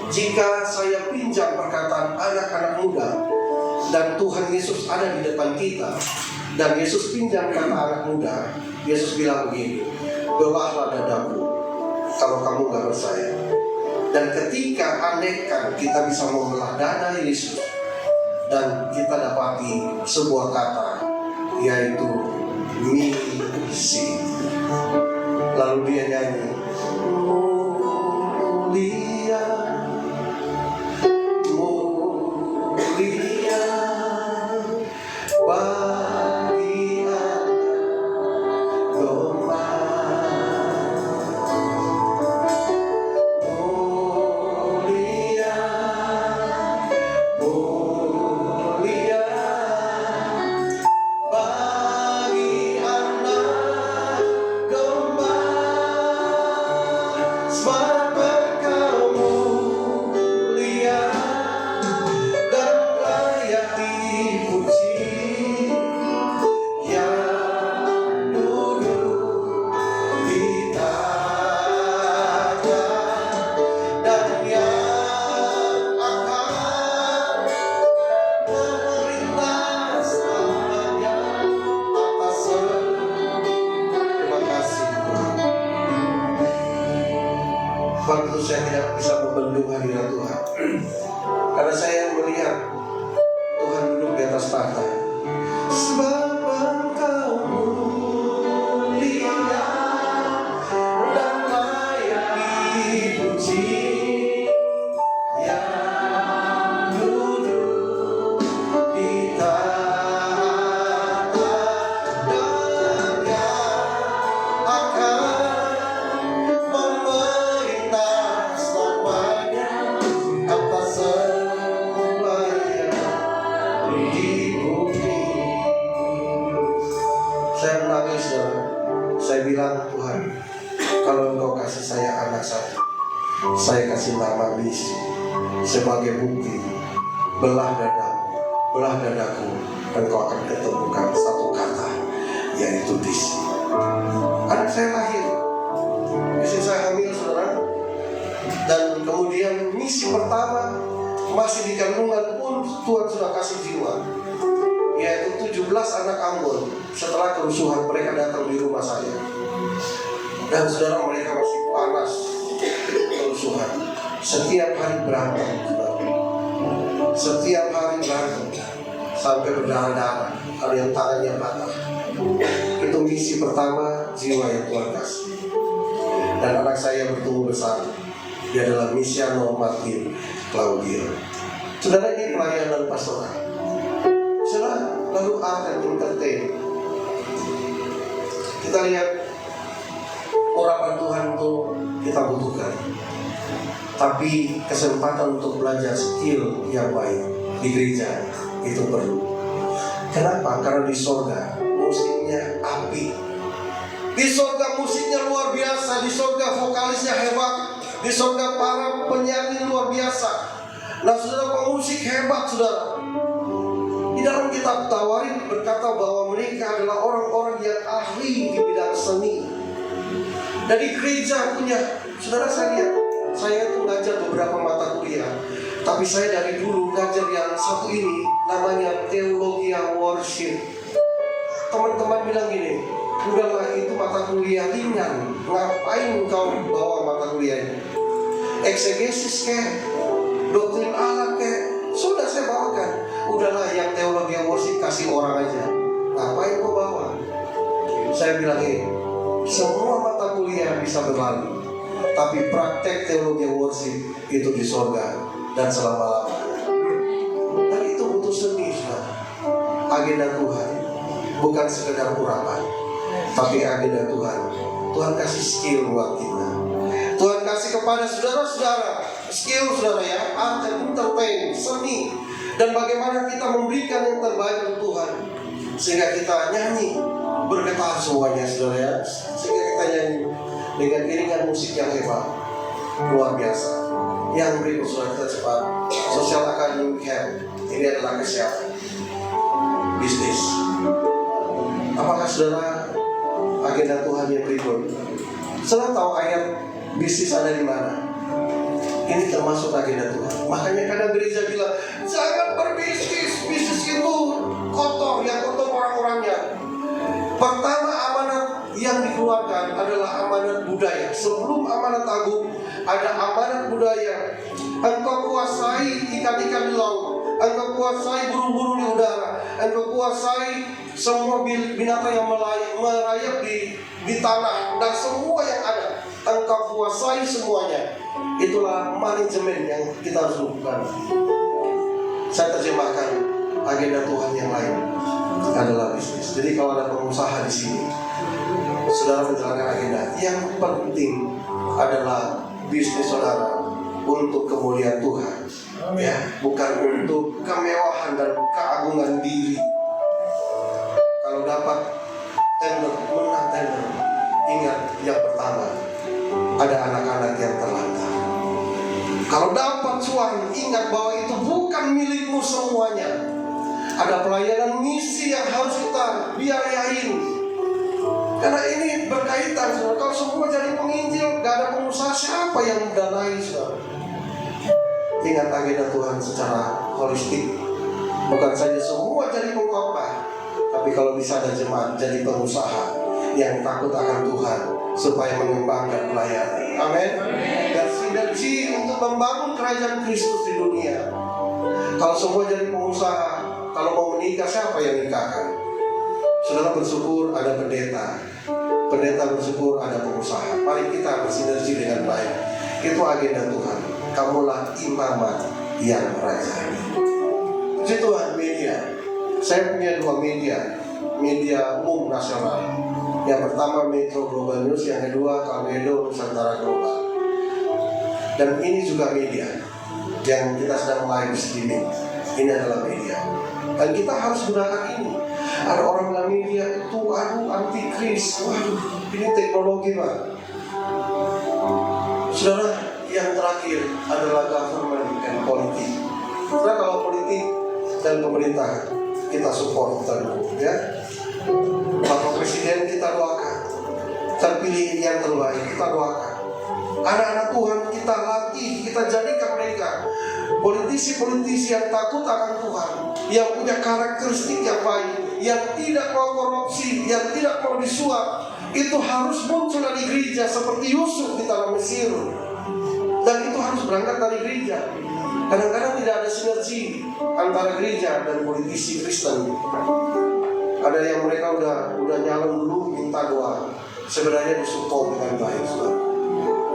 Speaker 2: Jika saya pinjam perkataan anak-anak muda, dan Tuhan Yesus ada di depan kita, dan Yesus pinjam kata anak muda, Yesus bilang begini, belahlah dadamu kalau kamu gak percaya. Dan ketika andaikan kita bisa membelah dada Yesus dan kita dapati sebuah kata, yaitu misi. Lalu dia nyanyi, mulia, mulia bagi anak domba, mulia, mulia bagi anak domba, sebab Engkau mulia dan layak dipuji, yang duduk di tahta dan yang akan memerintah selamanya atas terima kasih Tuhan. Waktu saya tidak bisa membendung hadirat Tuhan, karena saya melihat Tuhan duduk di atas tahta. Sebab Engkau mulia dan layak dipuji, yang duduk di tahta dan yang akan memerintah selamanya atas semuanya di bumi. Saya menangis, saudara. Saya bilang, Tuhan, kalau Engkau kasih saya anak satu, saya kasih nama misi sebagai bukti. Belah dadaku, Engkau akan ketemukan satu kata, yaitu misi. Anak saya lahir, istri saya hamil, saudara. Dan kemudian misi pertama masih di kandungan pun Tuhan sudah kasih jiwa, yaitu 17 anak Ambon. Setelah kerusuhan mereka datang di rumah saya, dan saudara, mereka masih panas kerusuhan. Setiap hari berantem, saudara. Setiap hari berantem sampai berdarah-darah, ada yang tangannya patah. Itu misi pertama jiwa yang Tuhan kasih. Dan anak saya bertumbuh besar. Dia adalah Misiano Martin Claudio. Saudara, ini pelayanan pastoral. Saudara, lalu art and entertain. Kita lihat urapan Tuhan itu kita butuhkan, tapi kesempatan untuk belajar skill yang baik di gereja itu perlu. Kenapa? Karena di sorga musiknya api. Di sorga musiknya luar biasa. Di sorga vokalisnya hebat. Di sorga para penyanyi luar biasa. Nah, saudara, pemusik hebat, saudara. Di dalam kitab Tawarik berkata bahwa mereka adalah orang-orang yang ahli di bidang seni. Dari gereja punya, saudara, saya lihat, saya itu ngajar beberapa mata kuliah, tapi saya dari dulu ngajar yang satu ini, namanya teologi worship. Teman-teman bilang gini, udahlah itu mata kuliah ringan, ngapain kau bawa mata kuliah ini? Eksegesis kek, doktrin Allah kek, sudah saya bawakan. Udahlah yang teologi worship kasih orang aja, ngapain kau bawa? Saya bilang ini, semua mata kuliah bisa berlalu, tapi praktek teologi worship itu di sorga dan selama-lamanya. Dan itu butuh seni, saudara. Agenda Tuhan bukan sekedar urapan, tapi agenda Tuhan. Tuhan kasih skill buat kita. Tuhan kasih kepada saudara-saudara skill, saudara, ya, art and entertain, seni, dan bagaimana kita memberikan yang terbaik untuk Tuhan, sehingga kita nyanyi bergetar semuanya, saudara, ya, sehingga kita nyanyi dengan iringan musik yang hebat, luar biasa. Yang berikut, saudara, kita cepat. Social Academy Camp ini adalah kesehatan, bisnis. Apakah saudara agenda Tuhan yang berikut? Saudara tahu ayat bisnis ada di mana? Ini termasuk agenda Tuhan. Makanya kadang gereja bilang, jangan berbisnis, bisnis itu kotor, yang kotor orang-orangnya. Pertama, amanat yang dikeluarkan adalah amanat budaya. Sebelum amanat agung, ada amanat cacat budaya. Engkau kuasai ikan-ikan di laut, Engkau kuasai burung-burung di udara, Engkau kuasai semua binatang yang merayap di tanah dan semua yang ada. Engkau kuasai semuanya. Itulah manajemen yang kita harus lakukan. Saya terjemahkan agenda Tuhan yang lain adalah bisnis. Jadi kalau ada pengusaha di sini, saudara menjalankan agenda. Yang penting adalah bisnis saudara untuk kemuliaan Tuhan, ya, bukan untuk kemewahan dan keagungan diri. Kalau dapat tender, menang tender, ingat yang pertama, ada anak-anak yang terlantar. Kalau dapat cuan, ingat bahwa itu bukan milikmu semuanya. Ada pelayanan misi yang harus kita biayain. Karena ini berkaitan, saudara. Kalau semua jadi penginjil, gak ada pengusaha, siapa yang mendanai, saudara? Ingat agenda Tuhan secara holistik. Bukan saja semua jadi pengkhotbah, tapi kalau bisa ada jemaat jadi pengusaha yang takut akan Tuhan supaya mengembangkan pelayanan. Amin. Dan sinergi untuk membangun kerajaan Kristus di dunia. Kalau semua jadi pengusaha, kalau mau menikah, siapa yang nikahkan? Saudara bersyukur ada pendeta, pendeta bersyukur ada pengusaha. Mari kita bersinergi dengan baik. Itu agenda Tuhan. Kamulah imamat yang rajani. Puji Tuhan. Media, saya punya 2 media umum nasional. Yang pertama Metro Global News, yang kedua Kamedo Nusantara Global. Dan ini juga media yang kita sedang live streaming. Ini adalah media, dan kita harus gunakan ini. Ada orang bilang media itu antikris. Waduh, ini teknologi, Pak. Saudara, yang terakhir adalah government and politik. Saudara, kalau politik dan pemerintah kita support, kita dukung, ya. Bapak Presiden kita doakan, terpilih yang terbaik kita doakan. Anak-anak Tuhan kita latih, kita jadikan mereka politisi-politisi yang takut akan Tuhan, yang punya karakteristik yang baik, yang tidak mau korupsi, yang tidak mau disuap. Itu harus muncul dari gereja seperti Yusuf di tanah Mesir. Dan itu harus berangkat dari gereja. Kadang-kadang tidak ada sinergi antara gereja dan politisi Kristen. Ada yang mereka udah nyalon dulu minta doa, sebenarnya disupport dengan baik, saudara.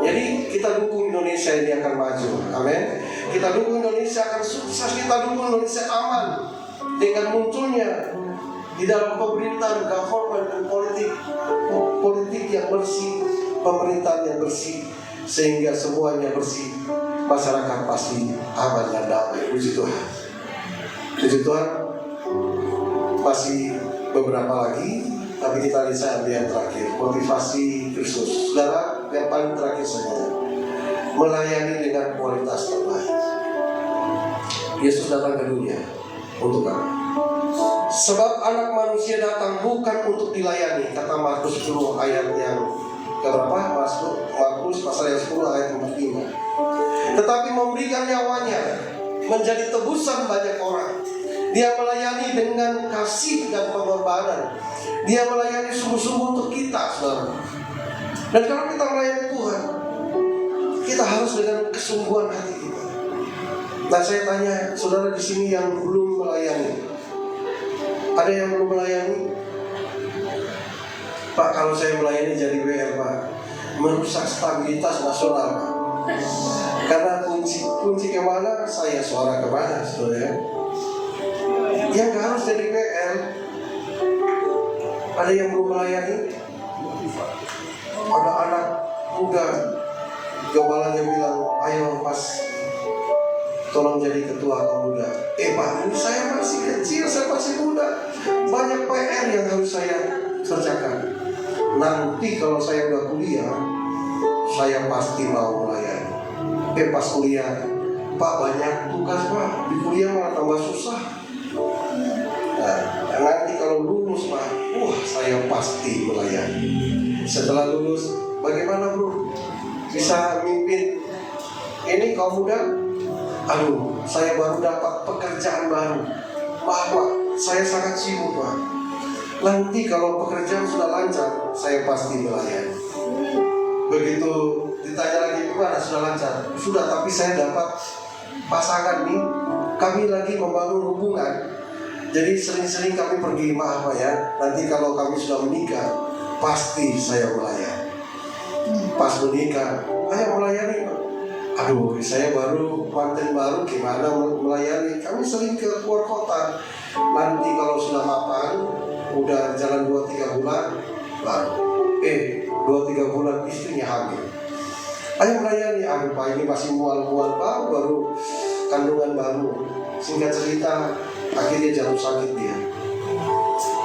Speaker 2: Jadi kita dukung Indonesia ini akan maju. Amin. Kita dukung Indonesia akan sukses. Kita dukung Indonesia aman dengan munculnya di dalam pemerintahan, government dan politik yang bersih, pemerintahan yang bersih, sehingga semuanya bersih. Masyarakat pasti aman dan damai. Puji Tuhan. Puji Tuhan. Masih beberapa lagi, tapi kita bisa ambil yang terakhir, motivasi Kristus. Saudara, yang paling terakhir saja, melayani dengan kualitas terbaik. Yesus datang ke dunia untuk apa? Sebab anak manusia datang bukan untuk dilayani, kata Markus 10 ayat yang keberapa? Markus pasal yang 10 ayat 45. Tetapi memberikan nyawanya menjadi tebusan banyak orang. Dia melayani dengan kasih dan pengorbanan. Dia melayani sungguh-sungguh untuk kita, saudara. Dan kalau kita melayani Tuhan, kita harus dengan kesungguhan hati kita. Nah, saya tanya saudara di sini yang belum melayani, ada yang belum melayani? Pak, kalau saya melayani jadi WR, Pak, merusak stabilitas nasional, Pak. Karena kunci kemana, saya suara kemana, saudara. Yang harus jadi WR, ada yang belum melayani. Ada anak muda, gombalannya bilang, ayo Mas, tolong jadi ketua pemuda. Pak, ini saya masih kecil, saya masih muda, banyak PR yang harus saya kerjakan. Nanti kalau saya udah kuliah, saya pasti mau melayani. Pas kuliah, Pak, banyak tugas, Pak, di kuliah malah tambah susah. Nah, nanti kalau lulus, Pak, saya pasti melayani. Setelah lulus, bagaimana, Bro? Bisa mimpin ini kaum muda? Aduh, saya baru dapat pekerjaan baru. Pak, saya sangat sibuk, Pak. Nanti kalau pekerjaan sudah lancar, saya pasti melayani. Begitu ditanya lagi gimana, sudah lancar? Sudah, tapi saya dapat pasangan nih, kami lagi membangun hubungan. Jadi sering-sering kami pergi, maaf Pak ya, nanti kalau kami sudah menikah, pasti saya melayani. Pas menikah, ayo melayani Pak. Aduh, saya baru manten baru, gimana melayani? Kami sering ke luar kota. Nanti kalau sudah mapan, udah jalan 2-3 bulan, baru 2-3 bulan istrinya hamil. Ayo melayani, aduh Pak ini masih mual-mual Pak, baru kandungan baru. Singkat cerita, akhirnya jatuh sakit dia.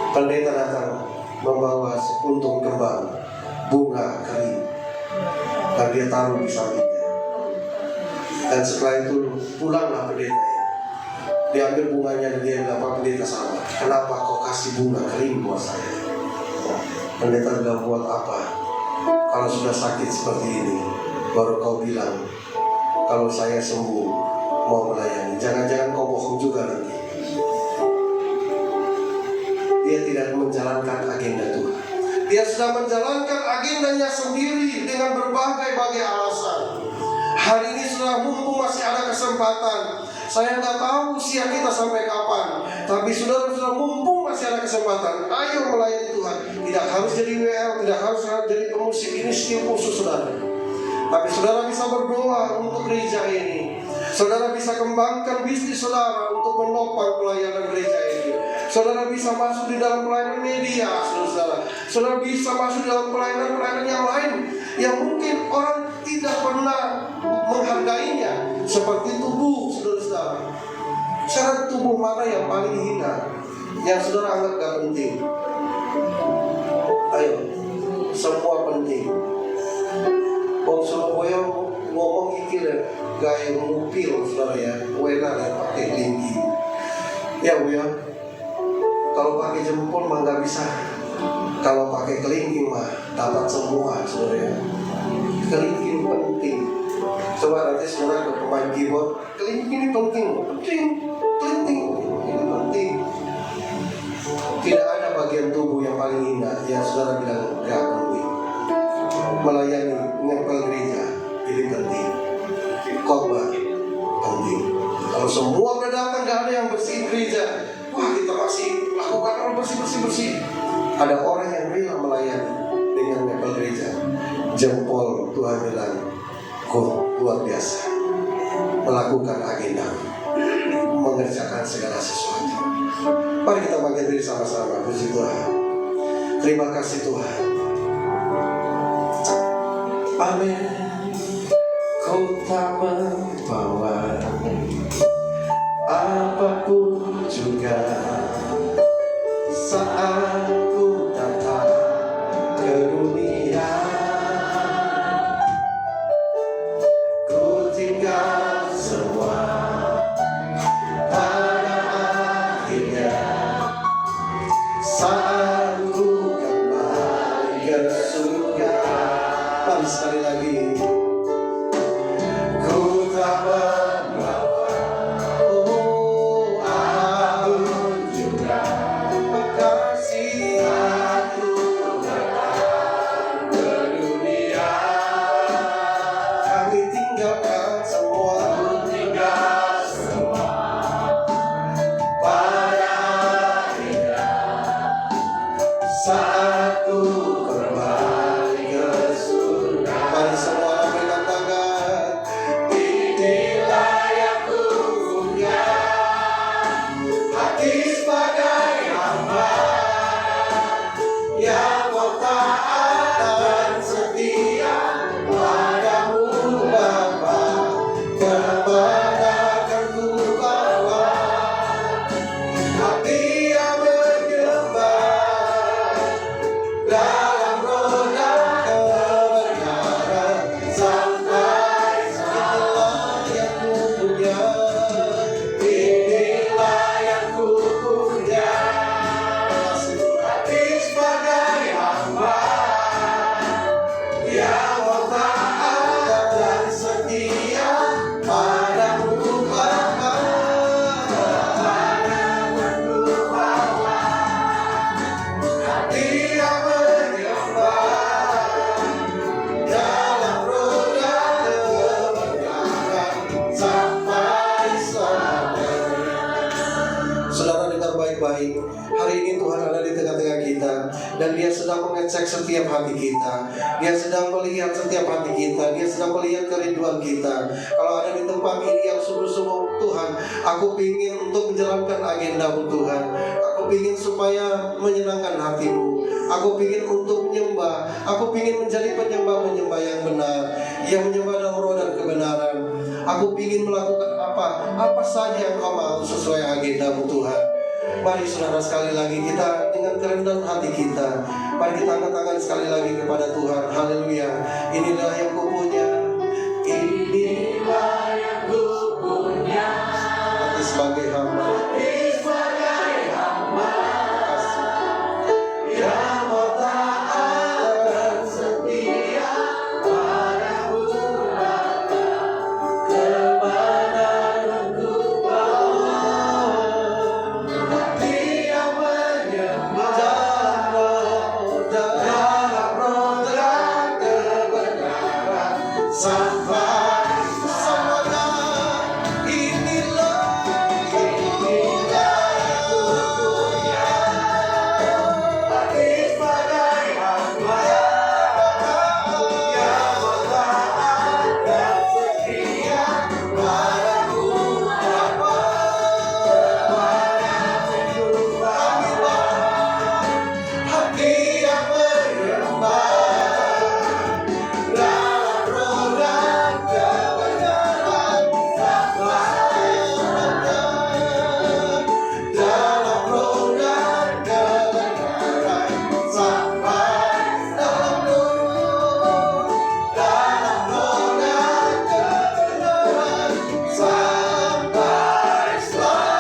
Speaker 2: Pendeta datang membawa sepuntung kembang bunga kering, dan dia taruh di sampingnya. Dan setelah itu pulanglah pendeta. Diambil bunganya dan dia bilang, Pak pendeta sama, kenapa kau kasih bunga kering buat saya? Pendeta bilang, buat apa? Kalau sudah sakit seperti ini, baru kau bilang kalau saya sembuh mau melayani. Jangan-jangan kau bohong juga nanti. Dia tidak menjalankan agenda Tuhan. Dia sudah menjalankan agendanya sendiri dengan berbagai-bagai alasan. Hari ini sudah mumpung masih ada kesempatan. Saya nggak tahu usia kita sampai kapan, tapi sudah mumpung masih ada kesempatan. Ayo melayani Tuhan. Tidak harus jadi WL, tidak harus jadi pemusik. Ini skill khusus saudara. Tapi saudara bisa berdoa untuk gereja ini. Saudara bisa kembangkan bisnis saudara untuk menopang pelayanan gereja ini. Saudara bisa masuk di dalam pelayanan media, saudara. Saudara bisa masuk di dalam pelayanan-pelayanan yang lain yang mungkin orang tidak pernah menghargainya, seperti tubuh, saudara-saudara. Syarat tubuh mana yang paling hina, yang saudara anggap gak penting? Ayo, semua penting. Bang Surabaya ngomong iki gaya ngupil, saudara ya, wena ya pakai tinggi. Ya Bu ya, kalau pakai jempol mah nggak bisa. Kalau pakai kelingking mah dapat semua, saudara ya. Kelingking penting. Coba nanti saudara ke pemain keyboard, kelingking ini penting, kelingking ini penting. Tidak ada bagian tubuh yang paling hina yang saudara bilang gak penting. Melayani, ngepel gereja ini penting. Khotbah penting. Kalau semua udah datang gak ada yang bersihin gereja, wah kita masih lakukan orang bersih. Ada orang yang rela melayani dengan ngepel gereja. Jempol Tuhan bilang, kok luar biasa melakukan agenda, mengerjakan segala sesuatu. Mari kita bangkit diri sama-sama. Puji Tuhan. Terima kasih Tuhan. Amin. Kau tak membawa apapun juga saat ku datang ke dunia. Ku tinggal semua pada akhirnya saat ku kembali ke surga. Mari sekali lagi. Ku tak membawa hari ini Tuhan ada di tengah-tengah kita, dan Dia sedang mengecek setiap hati kita. Dia sedang melihat setiap hati kita. Dia sedang melihat kerinduan kita. Kalau ada di tempat ini yang sungguh-sungguh, Tuhan, aku ingin untuk menjalankan agenda-Mu Tuhan. Aku ingin supaya menyenangkan hati-Mu. Aku ingin untuk menyembah. Aku ingin menjadi penyembah-penyembah yang benar, yang menyembah dalam roh dan kebenaran. Aku ingin melakukan apa saja yang Kau mau sesuai agenda-Mu Tuhan. Mari saudara, sekali lagi kita dengan kerendahan hati kita, mari kita angkat tangan sekali lagi kepada Tuhan. Haleluya. Inilah yang Kupunya, inilah yang Kupunya. Hati sebagai hamba, yang mau taat dan setia padamu, kebenaran Ku bawa. Hati yang menyembah dalam roh dan kebenaran sampai selamanya. Inilah yang Kupunya. Hati sebagai hamba yang mau taat dan setia padamu, Bapa. Hati yang menyembah dalam roh dan kebenaran sampai selamanya. Dalam roh dan kebenaran sampai dalam roh. Dalam roh dan kebenaran sampai selamanya.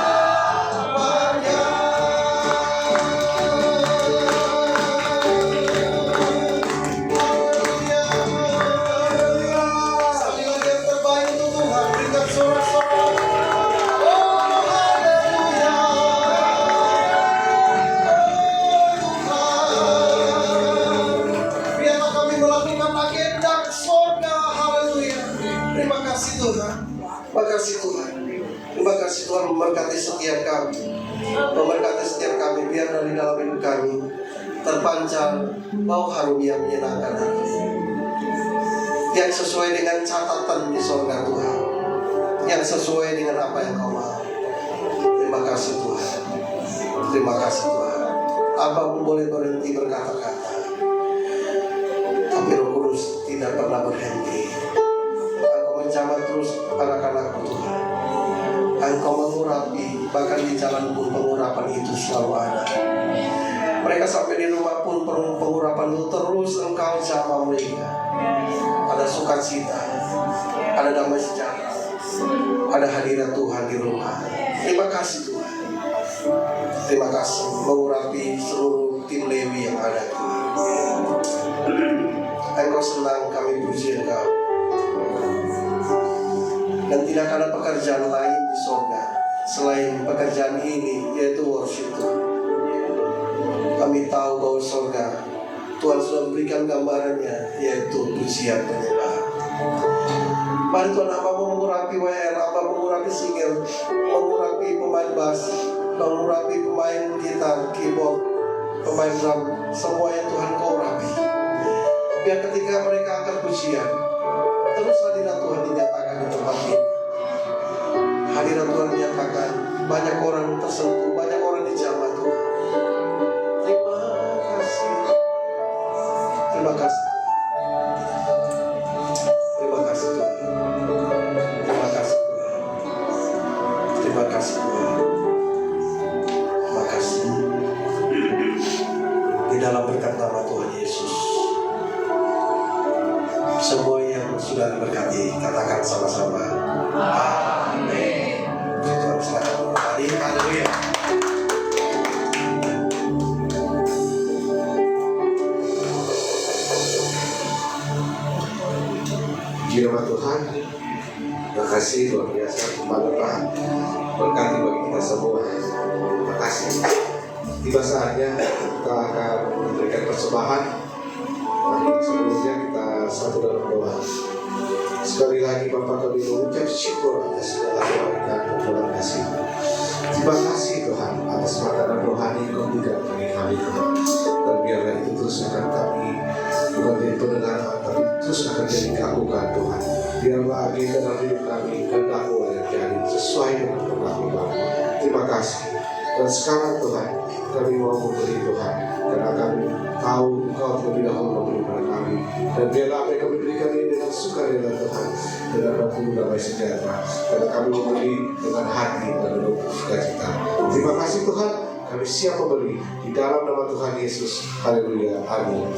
Speaker 2: Sekali lagi yang terbaik untuk Tuhan, berikan sorak-sorak. Oh, haleluya. Tuhan, biarlah kami melakukan agenda ke surga. Haleluya. Terima kasih Tuhan. Terima kasih Tuhan. Terima kasih Tuhan, memberkati setiap kami. Memberkati setiap kami, biar dari dalam hidup kami terpancar bau harum yang menyenangkan hati, yang sesuai dengan catatan di surga Tuhan, yang sesuai dengan apa yang Kau mau. Terima kasih Tuhan. Terima kasih Tuhan. Apapun boleh berhenti berkata-kata, tapi Roh Kudus tidak pernah berhenti. Engkau menjamah terus anak-anak-Mu Tuhan. Engkau mengurapi, bahkan di jalan pun pengurapan itu selalu ada. Mereka sampai di rumah pun pengurapan itu terus Engkau jamah mereka. Ada sukacita, ada damai sejahtera, ada hadirat Tuhan di rumah. Terima kasih Tuhan. Terima kasih mengurapi seluruh tim Lewi yang ada Tuhan. Engkau senang, kami puji Engkau. Dan tidak ada pekerjaan lain di surga selain pekerjaan ini, yaitu worship Tuhan. Kami tahu bahwa surga Tuhan sudah memberikan gambarannya, yaitu pujian penyembahan. Mari Tuhan, apa mengurapi WR, apa mengurapi singel, mengurapi pemain bass, mengurapi pemain gitar, keyboard, pemain drum, semua yang Tuhan Kau urapi. Biar ketika mereka akan pujian, terus hadirat Tuhan dinyatakan di tempat ini. Hadirat Tuhan dinyatakan, banyak orang tersentuh, banyak orang dijamah Tuhan. Terima kasih. Terima kasih. Terima kasih Tuhan. Terima kasih Tuhan. Terima kasih Tuhan. Terima kasih. Di dalam berkat nama Tuhan Yesus, semua yang sudah diberkati, katakan sama-sama. Amin. Tuhan silakan berkati. Haleluya.
Speaker 1: Puji nama Tuhan. Terima kasih luar biasa kepada Pak. Berkati bagi kita semua. Terima kasih. Tiba saatnya kita akan memberikan persembahan. Tapi sebelumnya kita satu dalam doa. Sekali lagi Bapak kami mengucap syukur atas segala kebaikan dan kasih. Terima kasih Tuhan atas makanan rohani yang Kau berikan bagi kami Tuhan. Dan biarlah itu terus akan kami bukan jadi pendengaran, tapi terus akan jadi keagungan Tuhan. Biarlah agenda dalam hidup kami kehendak-Mu yang jadi sesuai dengan kehendak-Mu Bapa. Terima kasih. Dan sekarang Tuhan, kami mau memberi Tuhan, karena kami tahu Engkau terlebih dahulu memberi pada kami. Dan biarlah apa yang kami berikan ini dengan sukarela Tuhan, dengan penuh damai sejahtera. Karena kami memberi dengan hati dan penuh sukacita. Terima kasih Tuhan, kami siap memberi di dalam nama Tuhan Yesus. Haleluya. Amin.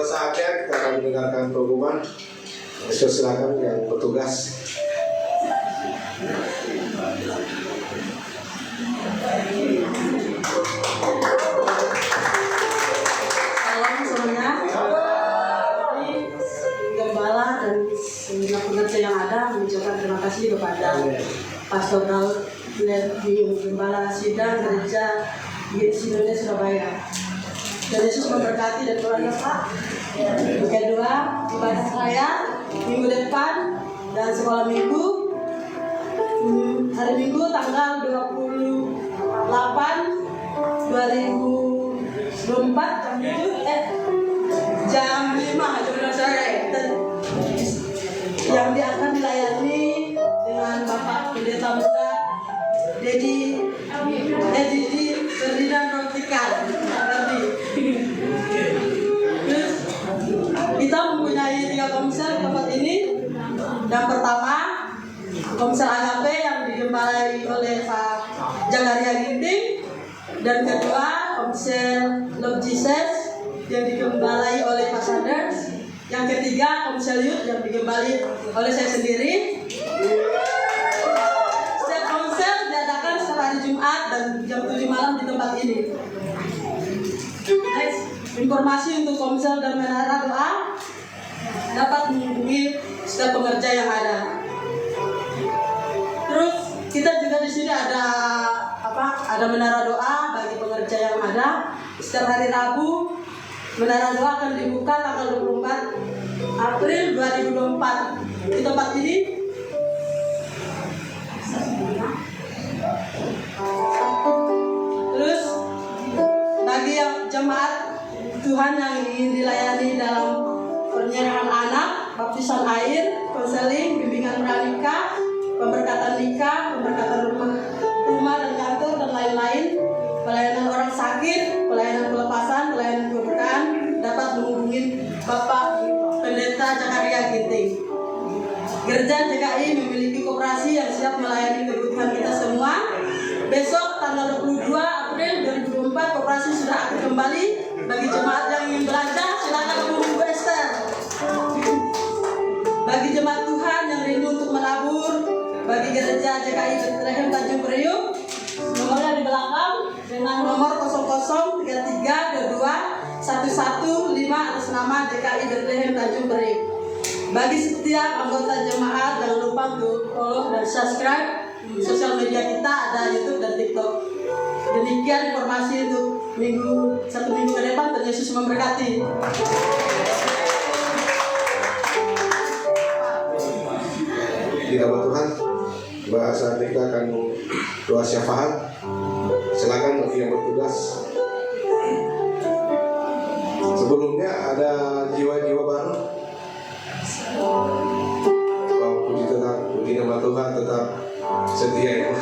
Speaker 1: Saatnya kita akan mendengarkan pengumuman. Silakan yang bertugas.
Speaker 3: Salam semuanya. Gembala dan semua pekerja yang ada mengucapkan terima kasih kepada Pastor Daud Biung, Gembala Sidang Gereja Sinode Surabaya. Dan Yesus memberkati dan keluarga Pak. Kedua, ibadah saya minggu depan dan sekolah minggu hari Minggu tanggal 28 2024 jam 5 sore yang akan dilayani dengan Bapak Pendeta Muda Dedi Ferdinand Rotikan. Terus kita mempunyai 3 komsel di tempat ini. Yang pertama, komsel Agape yang digembalai oleh Pak Jagaria Ginting. Dan kedua, komsel Love Jesus yang digembalai oleh Pak Sanders. Yang ketiga, komsel Youth yang digembalai oleh saya sendiri. Setiap komsel diadakan setiap hari Jumat dan jam 7 malam di tempat ini. Next, informasi untuk komsel dan menara doa dapat menghubungi setiap pengerja yang ada. Terus kita juga di sini ada menara doa bagi pengerja yang ada. Setiap hari Rabu menara doa akan dibuka tanggal 24 April 2024 di tempat ini. Terus bagi yang jemaat Tuhan yang ingin dilayani dalam penyerahan anak, baptisan air, konseling, bimbingan pranikah, pemberkatan nikah, pemberkatan rumah dan kantor dan lain-lain, pelayanan orang sakit, pelayanan pelepasan, pelayanan keberkahan, dapat menghubungi Bapak Pendeta Jakaria Ginting. Gereja JKI memiliki koperasi yang siap melayani kebutuhan kita semua. Besok tanggal 22 April 2024 koperasi sudah aktif kembali. Bagi jemaat yang ingin belanja silakan hubungi Bu Esther. Bagi jemaat Tuhan yang rindu untuk melabur, bagi gereja JKI Bethlehem Tanjung Priok dengan nomor 0033221115 atas nama DKI Bethlehem Tanjung Priok. Bagi setiap anggota jemaat jangan lupa untuk follow dan subscribe sosial media kita, ada YouTube dan TikTok. Demikian informasi untuk satu minggu ke depan. Tuhan Yesus memberkati.
Speaker 1: Di nama Tuhan, saat kita akan doa syafaat. Silakan bagi yang bertugas. Sebelumnya ada jiwa-jiwa baru. Puji nama Tuhan tetap setia ya.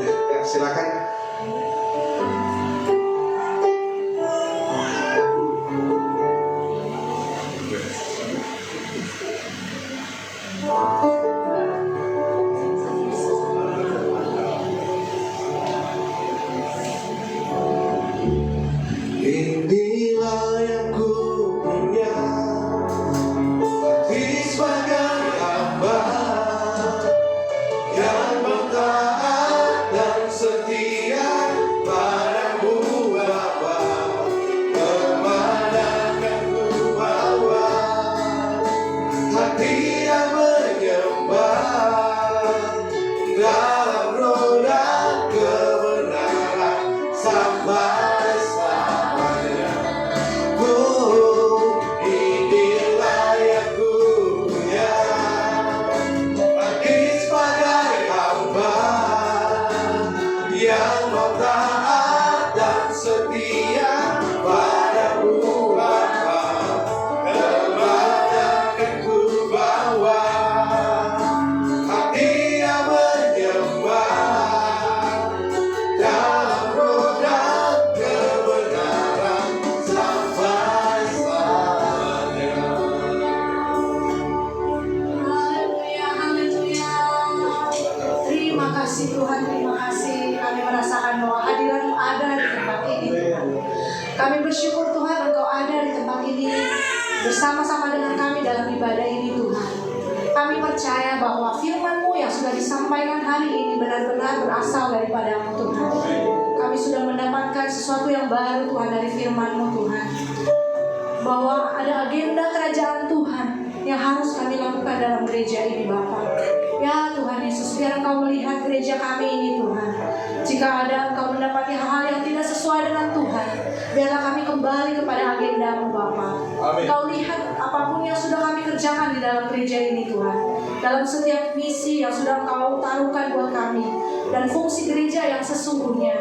Speaker 1: Ya, silakan. Inilah yang ku punya, hati sebagai hamba yang bertaat dan setia padamu Bapa. Kemana akan ku bawa hati yang menyembah dalam roda kebenaran sampai
Speaker 5: Kami bersyukur Tuhan Engkau ada di tempat ini bersama-sama dengan kami dalam ibadah ini Tuhan. Kami percaya bahwa firman-Mu yang sudah disampaikan hari ini benar-benar berasal daripada-Mu Tuhan. Kami sudah mendapatkan sesuatu yang baru Tuhan dari firman-Mu Tuhan. Bahwa ada agenda kerajaan Tuhan yang harus kami lakukan dalam gereja ini Bapa. Ya Tuhan Yesus, biar Engkau melihat gereja kami ini Tuhan. Jika ada Engkau mendapati hal-hal yang tidak sesuai dengan Tuhan, biarlah kami kembali kepada agenda-Mu Bapa. Engkau lihat apapun yang sudah kami kerjakan di dalam gereja ini Tuhan, dalam setiap misi yang sudah Engkau taruhkan buat kami, dan fungsi gereja yang sesungguhnya.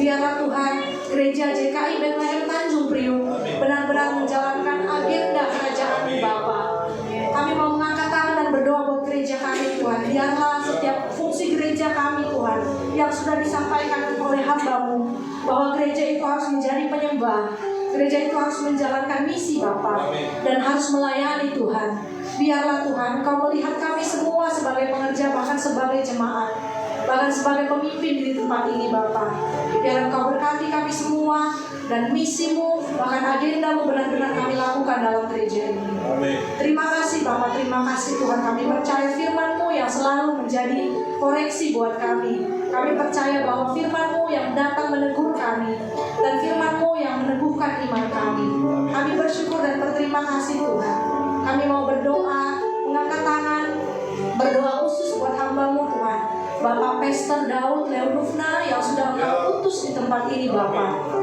Speaker 5: Biarlah Tuhan, gereja JKI Bethlehem Tanjung Priok benar-benar menjalankan agenda kerajaan-Mu Bapa. Kami mau mengangkat tangan dan berdoa buat gereja kami Tuhan. Biarlah setiap fungsi gereja kami Tuhan yang sudah disampaikan oleh hamba-Mu, bahwa gereja itu harus menjadi penyembah, gereja itu harus menjalankan misi Bapa, dan harus melayani Tuhan. Biarlah Tuhan Engkau melihat kami semua sebagai pengerja, bahkan sebagai jemaat, bahkan sebagai pemimpin di tempat ini Bapa. Biar Engkau berkati kami semua, dan misi-Mu, bahkan agenda-Mu benar-benar kami lakukan dalam gereja ini. Terima kasih Bapa, terima kasih Tuhan. Kami percaya firman-Mu yang selalu menjadi koreksi buat kami. Kami percaya bahwa firman-Mu yang datang menegur kami, dan firman-Mu yang meneguhkan iman kami. Kami bersyukur dan berterima kasih Tuhan. Kami mau berdoa, mengangkat tangan, berdoa khusus buat hamba-Mu Tuhan, Bapak Pastor Daud Leonufna yang sudah Engkau utus di tempat ini Bapak.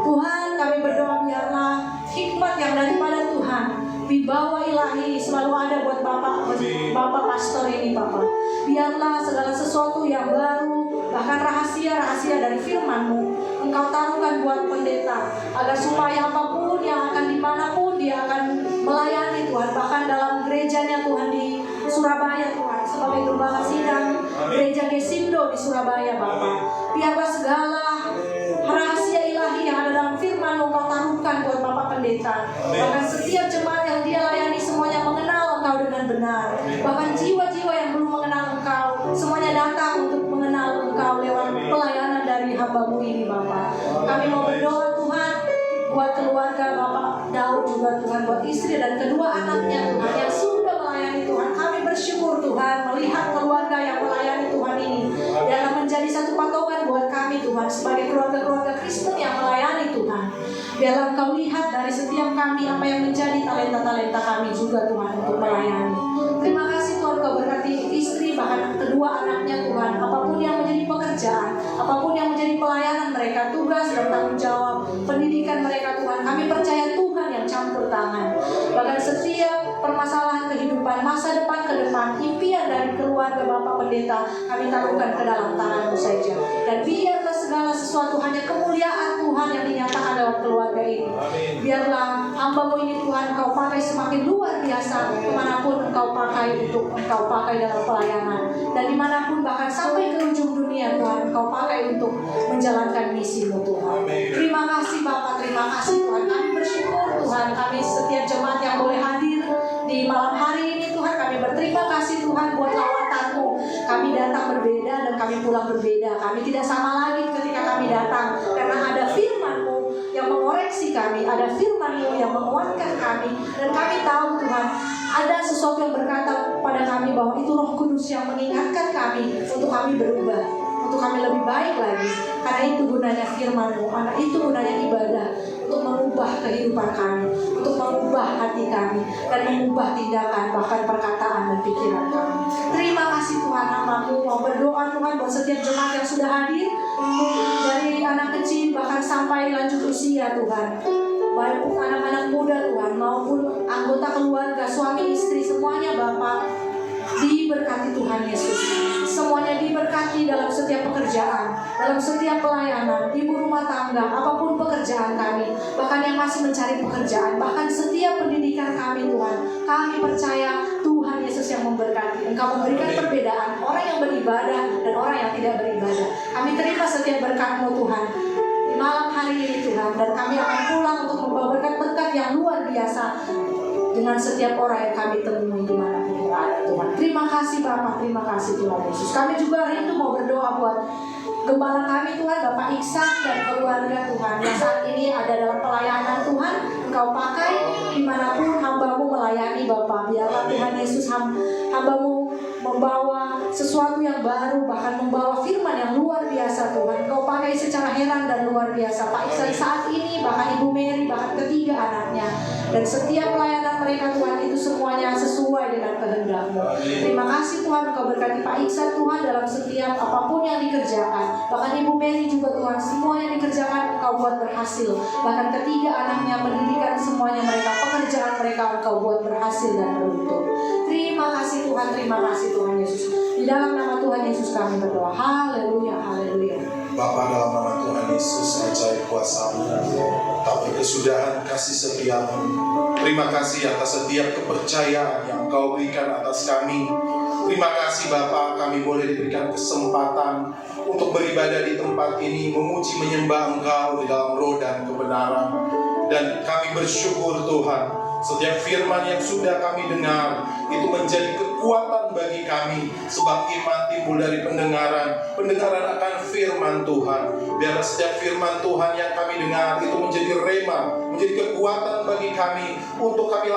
Speaker 5: Tuhan, kami berdoa biarlah hikmat yang daripada Tuhan, wibawa ilahi selalu ada buat Bapak Pastor ini Bapak. Biarlah segala sesuatu yang baru, bahkan rahasia-rahasia dari firman-Mu Engkau taruhkan buat pendeta, agar supaya apapun yang akan dimanapun dia akan melayani Tuhan, bahkan dalam gerejanya Tuhan di Surabaya Tuhan, sebagai gembala sidang gereja Gesindo di Surabaya Bapak. Biarlah segala rahasia ilahi yang ada dalam firman-Mu Engkau taruhkan buat Bapak pendeta, bahkan setiap jemaat yang dia layani semuanya mengenal Engkau dengan benar, bahkan jiwa-jiwa yang belum mengenal Engkau semuanya datang untuk mengenal Engkau lewat pelayanan dari hamba-Mu ini Bapak. Kami mau berdoa Tuhan buat keluarga Bapak Daud juga Tuhan, buat istri dan kedua anaknya Tuhan yang sudah melayani Tuhan. Kami bersyukur Tuhan melihat keluarga yang melayani Tuhan ini, yang menjadi satu patokan buat kami Tuhan sebagai keluarga-keluarga Kristen Biarlah Engkau lihat dari setiap kami apa yang menjadi talenta-talenta kami juga Tuhan untuk melayani. Terima kasih Tuhan, Kau berkati istri bahkan kedua anaknya Tuhan. Apapun yang menjadi pekerjaan, apapun yang menjadi pelayanan mereka, tugas dan tanggung jawab pendidikan mereka Tuhan, kami percaya Tuhan yang campur tangan. Bahkan setiap permasalahan kehidupan, masa depan ke depan, impian dari keluarga Bapak Pendeta, kami taruhkan ke dalam tangan-Mu saja. Dan biarlah segala sesuatu hanya kemuliaan Tuhan yang dinyatakan dalam keluarga ini. Biarlah hamba-Mu ini Tuhan Engkau pakai semakin luar biasa kemanapun Engkau pakai untuk Engkau pakai dalam pelayanan. Dan dimanapun bahkan sampai ke ujung dunia Tuhan Engkau pakai untuk menjalankan misi-Mu Tuhan. Terima kasih Bapak, terima kasih Tuhan. Kami bersyukur Tuhan, kami setiap jemaat yang boleh hadir di malam hari ini Tuhan, kami berterima kasih Tuhan buat lawatan-Mu. Kami datang berbeda dan kami pulang berbeda. Kami tidak sama lagi ketika kami datang, karena ada firman-Mu yang mengoreksi kami, ada firman-Mu yang menguatkan kami. Dan kami tahu Tuhan, ada sesuatu yang berkata pada kami bahwa itu Roh Kudus yang mengingatkan kami untuk kami berubah, untuk kami lebih baik lagi. Karena itu gunanya firman-Mu, karena itu gunanya ibadah, untuk mengubah kehidupan kami, untuk mengubah hati kami, dan mengubah tindakan, bahkan perkataan dan pikiran kami. Terima kasih Tuhan, hamba-Mu mau berdoa Tuhan buat setiap jemaat yang sudah hadir, dari anak kecil bahkan sampai lanjut usia Tuhan. Baik anak-anak muda Tuhan maupun anggota keluarga, suami istri, semuanya Bapak diberkati Tuhan Yesus. Semuanya diberkati dalam setiap pekerjaan, dalam setiap pelayanan, ibu rumah tangga, apapun pekerjaan kami, bahkan yang masih mencari pekerjaan, bahkan setiap pendidikan kami Tuhan. Kami percaya Tuhan Yesus yang memberkati. Engkau memberikan perbedaan orang yang beribadah dan orang yang tidak beribadah. Kami terima setiap berkat-Mu Tuhan di malam hari ini Tuhan, dan kami akan pulang untuk membawa berkat-berkat yang luar biasa dengan setiap orang yang kami temui dimanapun berada Tuhan. Terima kasih Bapak, terima kasih Tuhan Yesus. Kami juga hari itu mau berdoa buat gembala kami Tuhan, Bapak Iksan dan keluarga Tuhan, yang saat ini ada dalam pelayanan Tuhan. Engkau pakai dimanapun hamba-Mu melayani Bapak. Biarlah Tuhan Yesus hamba-Mu membawa sesuatu yang baru, bahkan membawa firman yang luar biasa Tuhan. Engkau pakai secara heran dan luar biasa Pak Iksan saat ini, bahkan Ibu Mary, bahkan ketiga anaknya. Dan setiap pelayanan mereka Tuhan itu semuanya sesuai dengan kehendak-Mu. Terima kasih Tuhan, Engkau berkati Pak Iksan Tuhan dalam setiap apapun yang dikerjakan. Bahkan Ibu Mary juga Tuhan, semuanya dikerjakan Engkau buat berhasil. Bahkan ketiga anaknya pendidikan semuanya mereka, pekerjaan mereka Engkau buat berhasil dan beruntung. Terima kasih Tuhan, terima kasih Tuhan Yesus. Di dalam nama Tuhan Yesus kami berdoa. Haleluya, haleluya.
Speaker 6: Bapa, dalam nama Tuhan Yesus, ajaib kuasa-Mu, tapi kesudahan kasih setia-Mu. Terima kasih atas setiap kepercayaan yang Engkau berikan atas kami. Terima kasih Bapa, kami boleh diberikan kesempatan untuk beribadah di tempat ini, memuji menyembah Engkau di dalam roh dan kebenaran. Dan kami bersyukur Tuhan, setiap firman yang sudah kami dengar itu menjadi kekuatan bagi kami, sebab iman timbul dari pendengaran akan firman Tuhan. Biar setiap firman Tuhan yang kami dengar itu menjadi rema, menjadi kekuatan bagi kami untuk kami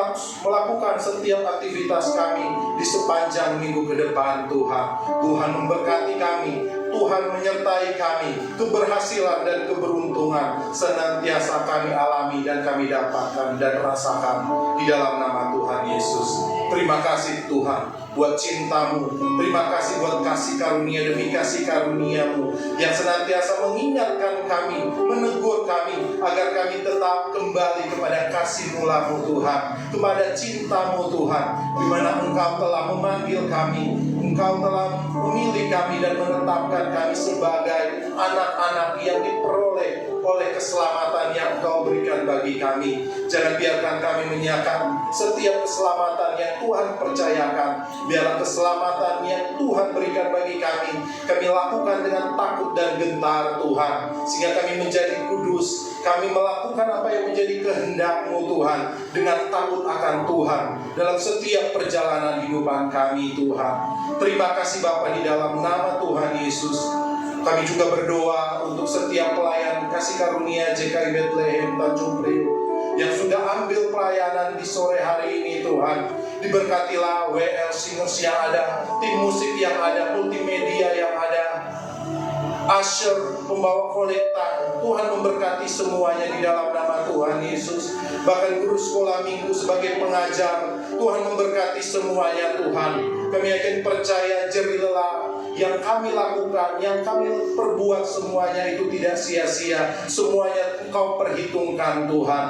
Speaker 6: melakukan setiap aktivitas kami di sepanjang minggu ke depan. Tuhan memberkati kami, Tuhan menyertai kami. Keberhasilan dan keberuntungan senantiasa kami alami dan kami dapatkan dan rasakan di dalam nama Tuhan Yesus. Terima kasih Tuhan buat cinta-Mu. Terima kasih buat kasih karunia demi kasih karunia-Mu yang senantiasa mengingatkan kami, menegur kami agar kami tetap kembali kepada kasih mula-Mu Tuhan, kepada cinta-Mu Tuhan, di mana Engkau telah memanggil kami, Engkau telah memilih kami dan menetapkan kami sebagai anak-anak yang diperoleh oleh keselamatan yang Engkau berikan bagi kami. Jangan biarkan kami menyiapkan setiap keselamatan yang Tuhan percayakan. Biarlah keselamatan yang Tuhan berikan bagi kami lakukan dengan takut dan gentar Tuhan, sehingga kami menjadi kudus. Kami melakukan apa yang menjadi kehendak-Mu Tuhan, dengan takut akan Tuhan dalam setiap perjalanan hidupan kami Tuhan. Terima kasih Bapa, di dalam nama Tuhan Yesus kami juga berdoa untuk setiap pelayan kasih karunia JKI Bethlehem Tanjung Priok yang sudah ambil pelayanan di sore hari ini Tuhan. Diberkatilah WL Singers yang ada, tim musik yang ada, multimedia yang ada, usher, pembawa kolekta, Tuhan memberkati semuanya di dalam nama Tuhan Yesus. Bahkan guru sekolah minggu sebagai pengajar, Tuhan memberkati semuanya Tuhan. Kami akan percaya jerih lelah yang kami lakukan, yang kami perbuat semuanya itu tidak sia-sia. Semuanya Engkau perhitungkan Tuhan.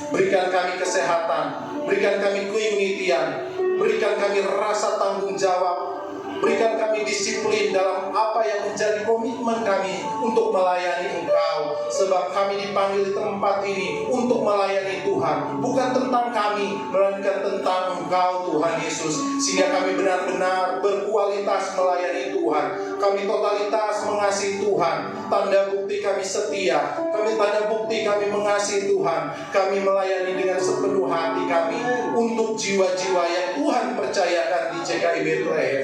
Speaker 6: Berikan kami kesehatan, berikan kami keunitian, berikan kami rasa tanggung jawab, berikan kami disiplin dalam apa yang menjadi komitmen kami untuk melayani Engkau. Sebab kami dipanggil di tempat ini untuk melayani Tuhan. Bukan tentang kami, melainkan tentang Engkau Tuhan Yesus. Sehingga kami benar-benar berkualitas melayani Tuhan. Kami totalitas mengasihi Tuhan. Tanda bukti kami setia. Tanda bukti kami mengasihi Tuhan. Kami melayani dengan sepenuh hati kami untuk jiwa-jiwa yang Tuhan percayakan di GKI Bethlehem.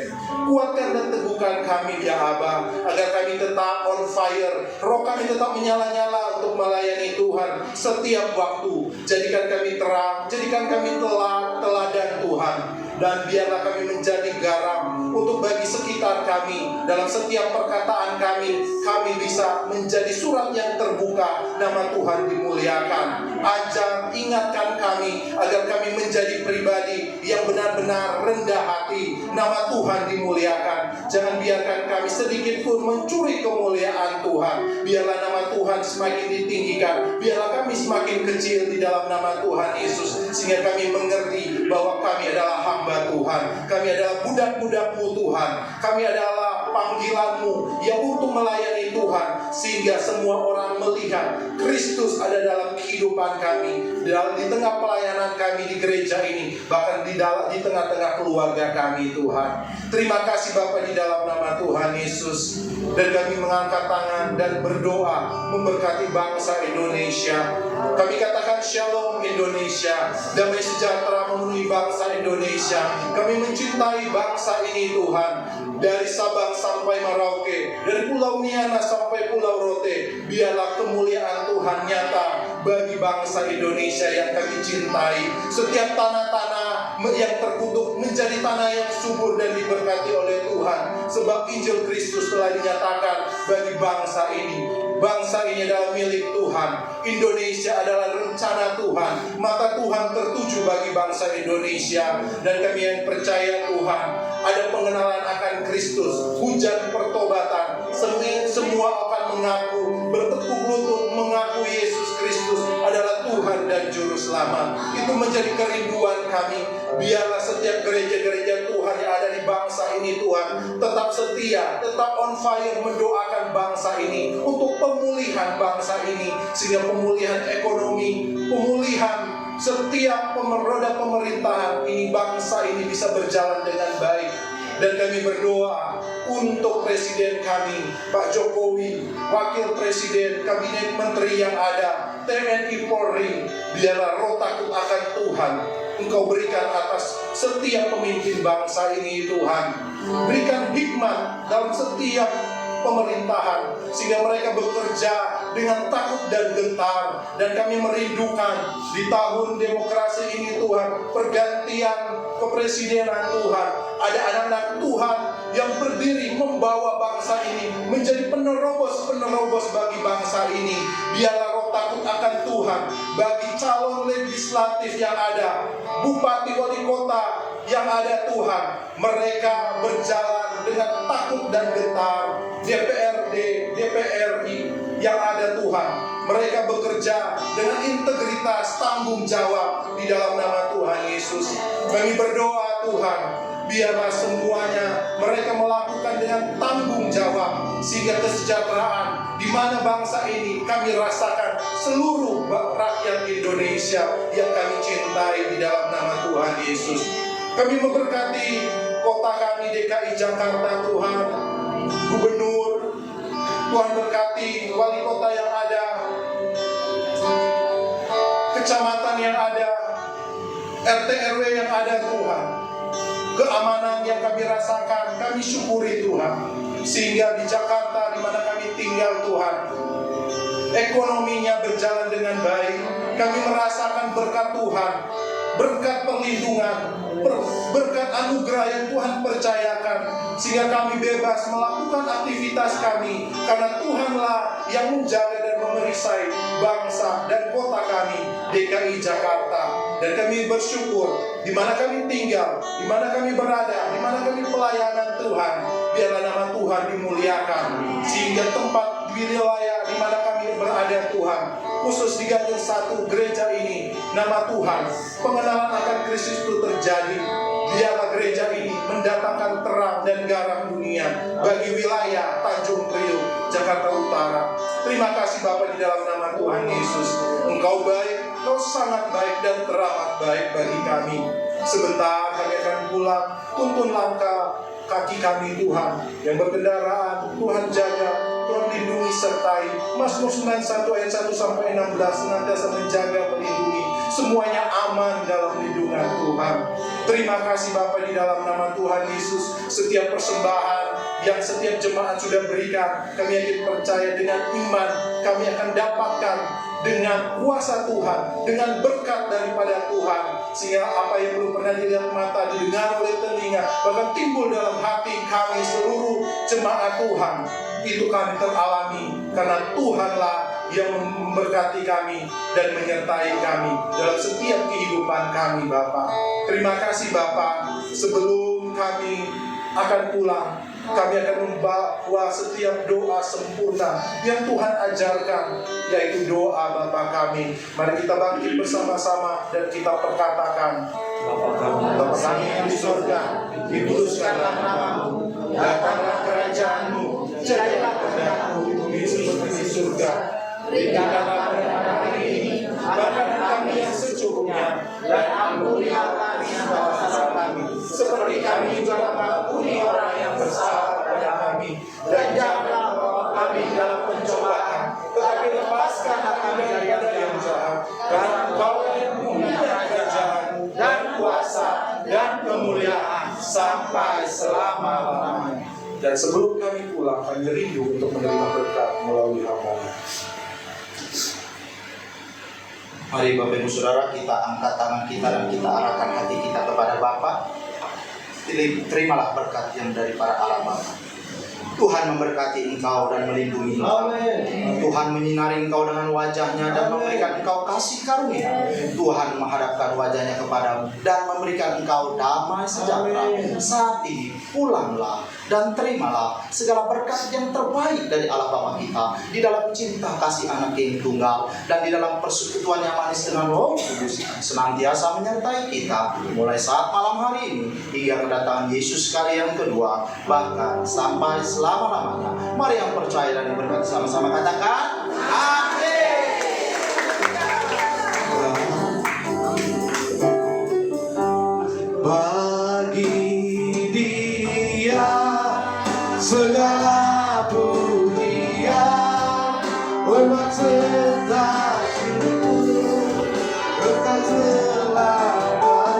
Speaker 6: Kuatkan dan teguhkan kami ya Aba, agar kami tetap on fire, roh kami tetap menyala-nyala untuk melayani Tuhan setiap waktu. Jadikan kami terang, jadikan kami teladan Tuhan. Dan biarlah kami menjadi garam untuk bagi sekitar kami. Dalam setiap perkataan kami bisa menjadi surat yang terbuka, nama Tuhan dimuliakan. Ajar, ingatkan kami agar kami menjadi pribadi yang benar-benar rendah hati, nama Tuhan dimuliakan. Jangan biarkan kami sedikit pun mencuri kemuliaan Tuhan. Biarlah nama Tuhan semakin ditinggikan, biarlah kami semakin kecil di dalam nama Tuhan Yesus. Sehingga kami mengerti bahwa kami adalah hamba Tuhan, kami adalah budak-budak-Mu Tuhan, kami adalah panggilan-Mu yang untuk melayani Tuhan. Sehingga semua orang melihat Kristus ada dalam kehidupan kami, di tengah pelayanan kami di gereja ini, bahkan di tengah-tengah keluarga kami Tuhan. Terima kasih Bapa di dalam nama Tuhan Yesus. Dan kami mengangkat tangan dan berdoa memberkati bangsa Indonesia. Kami katakan Shalom Indonesia, damai sejahtera memenuhi bangsa Indonesia. Kami mencintai bangsa ini Tuhan, dari Sabang sampai Merauke, dari Pulau Niana sampai Pulau Rote. Biarlah kemuliaan Tuhan nyata bagi bangsa Indonesia yang kami cintai. Setiap tanah-tanah yang terkutuk menjadi tanah yang subur dan diberkati oleh Tuhan. Sebab Injil Kristus telah dinyatakan bagi bangsa ini. Bangsa ini adalah milik Tuhan. Indonesia adalah rencana Tuhan. Mata Tuhan tertuju bagi bangsa Indonesia. Dan kami yang percaya Tuhan, ada pengenalan akan Kristus, hujan pertobatan. Semua akan mengaku, bertekuk lutut mengaku Yesus Kristus adalah Tuhan dan Juru Selamat. Itu menjadi kerinduan kami. Biarlah setiap gereja-gereja Tuhan yang ada di bangsa ini Tuhan tetap setia, tetap on fire mendoakan bangsa ini untuk pemulihan bangsa ini. Sehingga pemulihan ekonomi, pemulihan setiap roda pemerintahan ini, bangsa ini bisa berjalan dengan baik. Dan kami berdoa untuk Presiden kami, Pak Jokowi, Wakil Presiden, Kabinet Menteri yang ada, TNI Polri. Biarlah roh takut akan Tuhan Engkau berikan atas setiap pemimpin bangsa ini Tuhan. Berikan hikmat dalam setiap pemerintahan, sehingga mereka bekerja dengan takut dan gentar. Dan kami merindukan di tahun demokrasi ini Tuhan, pergantian kepresidenan Tuhan, ada anak-anak Tuhan yang berdiri membawa bangsa ini menjadi penerobos bagi bangsa ini. Biarlah roh takut akan Tuhan bagi calon legislatif yang ada, bupati wali kota yang ada Tuhan. Mereka berjalan dengan takut dan gentar. DPRD, DPRI yang ada Tuhan, mereka bekerja dengan integritas, tanggung jawab di dalam nama Tuhan Yesus. Kami berdoa Tuhan, biarlah semuanya mereka melakukan dengan tanggung jawab, sehingga kesejahteraan di mana bangsa ini kami rasakan seluruh rakyat Indonesia yang kami cintai di dalam nama Tuhan Yesus. Kami memberkati kota kami DKI Jakarta Tuhan, Gubernur, Tuhan berkati wali kota yang ada, kecamatan yang ada, RT RW yang ada Tuhan. Keamanan yang kami rasakan, kami syukuri Tuhan. Sehingga di Jakarta di mana kami tinggal Tuhan, ekonominya berjalan dengan baik. Kami merasakan berkat Tuhan, berkat perlindungan, berkat anugerah yang Tuhan percayakan, sehingga kami bebas melakukan aktivitas kami, karena Tuhanlah yang menjaga dan memerisai bangsa dan kota kami, DKI Jakarta. Dan kami bersyukur di mana kami tinggal, di mana kami berada, di mana kami pelayanan Tuhan, biarlah nama Tuhan dimuliakan, sehingga tempat wilayah di mana kami berada Tuhan, khusus di Ganjil 1 gereja ini, nama Tuhan, pengenalan akan Kristus itu terjadi. Biarlah gereja ini mendatangkan terang dan garam dunia bagi wilayah Tanjung Priok, Jakarta Utara. Terima kasih Bapa di dalam nama Tuhan Yesus. Engkau baik, Engkau sangat baik dan teramat baik bagi kami. Sebentar kami akan pulang, tuntun langkah kaki kami Tuhan. Yang berkendaraan, Tuhan jaga, Tuhan lindungi sertai. Mazmur 91 ayat 1 sampai 16 senantiasa menjaga, melindungi. Semuanya aman dalam lindungan Tuhan. Terima kasih Bapa di dalam nama Tuhan Yesus. Setiap persembahan yang setiap jemaat sudah berikan, kami yakin percaya dengan iman kami akan dapatkan dengan kuasa Tuhan, dengan berkat daripada Tuhan, sehingga apa yang belum pernah dilihat mata, didengar oleh telinga, bahkan timbul dalam hati kami seluruh jemaat Tuhan, itu kami teralami karena Tuhanlah yang memberkati kami dan menyertai kami dalam setiap kehidupan kami Bapa. Terima kasih Bapa. Sebelum kami akan pulang, kami akan membawa setiap doa sempurna yang Tuhan ajarkan, yaitu doa Bapa kami. Mari kita bangkit bersama-sama dan kita perkatakan, Bapa kami yang di surga, dikuduskanlah namamu, datanglah kerajaanmu, jadilah kehendakmu di bumi seperti di surga. Berikanlah pada hari ini makan kami yang secukupnya, dan ampunilah kami dosa kami, seperti kami juga mengampuni orang yang bersalah pada kami. Dan janganlah bawa kami dalam pencobaan, tetapi lepaskanlah kami daripada yang jahat. Karena Engkau yang punya kerajaan dan kuasa dan kemuliaan sampai selama-lamanya. Dan sebelum kami pulang, kami rindu untuk menerima berkat melalui hamba.
Speaker 7: Mari Bapak Ibu Saudara, kita angkat tangan kita dan kita arahkan hati kita kepada Bapa. Terimalah berkat yang dari para Allah Bapa. Tuhan memberkati engkau dan melindungi engkau. Tuhan menyinari engkau dengan wajahnya dan memberikan engkau kasih karunia. Tuhan menghadapkan wajahnya kepadamu dan memberikan engkau damai sejahtera. Saat ini pulanglah dan terimalah segala berkat yang terbaik dari Allah Bapa kita di dalam cinta kasih anak yang tunggal dan di dalam persekutuan yang manis dengan Roh Kudus senantiasa menyertai kita mulai saat malam hari ini hingga kedatangan Yesus kali yang kedua, bahkan sampai selama-lamanya. Mari yang percaya dan diberkati sama-sama katakan amin.
Speaker 1: Bagi Dia segala pujian, hormat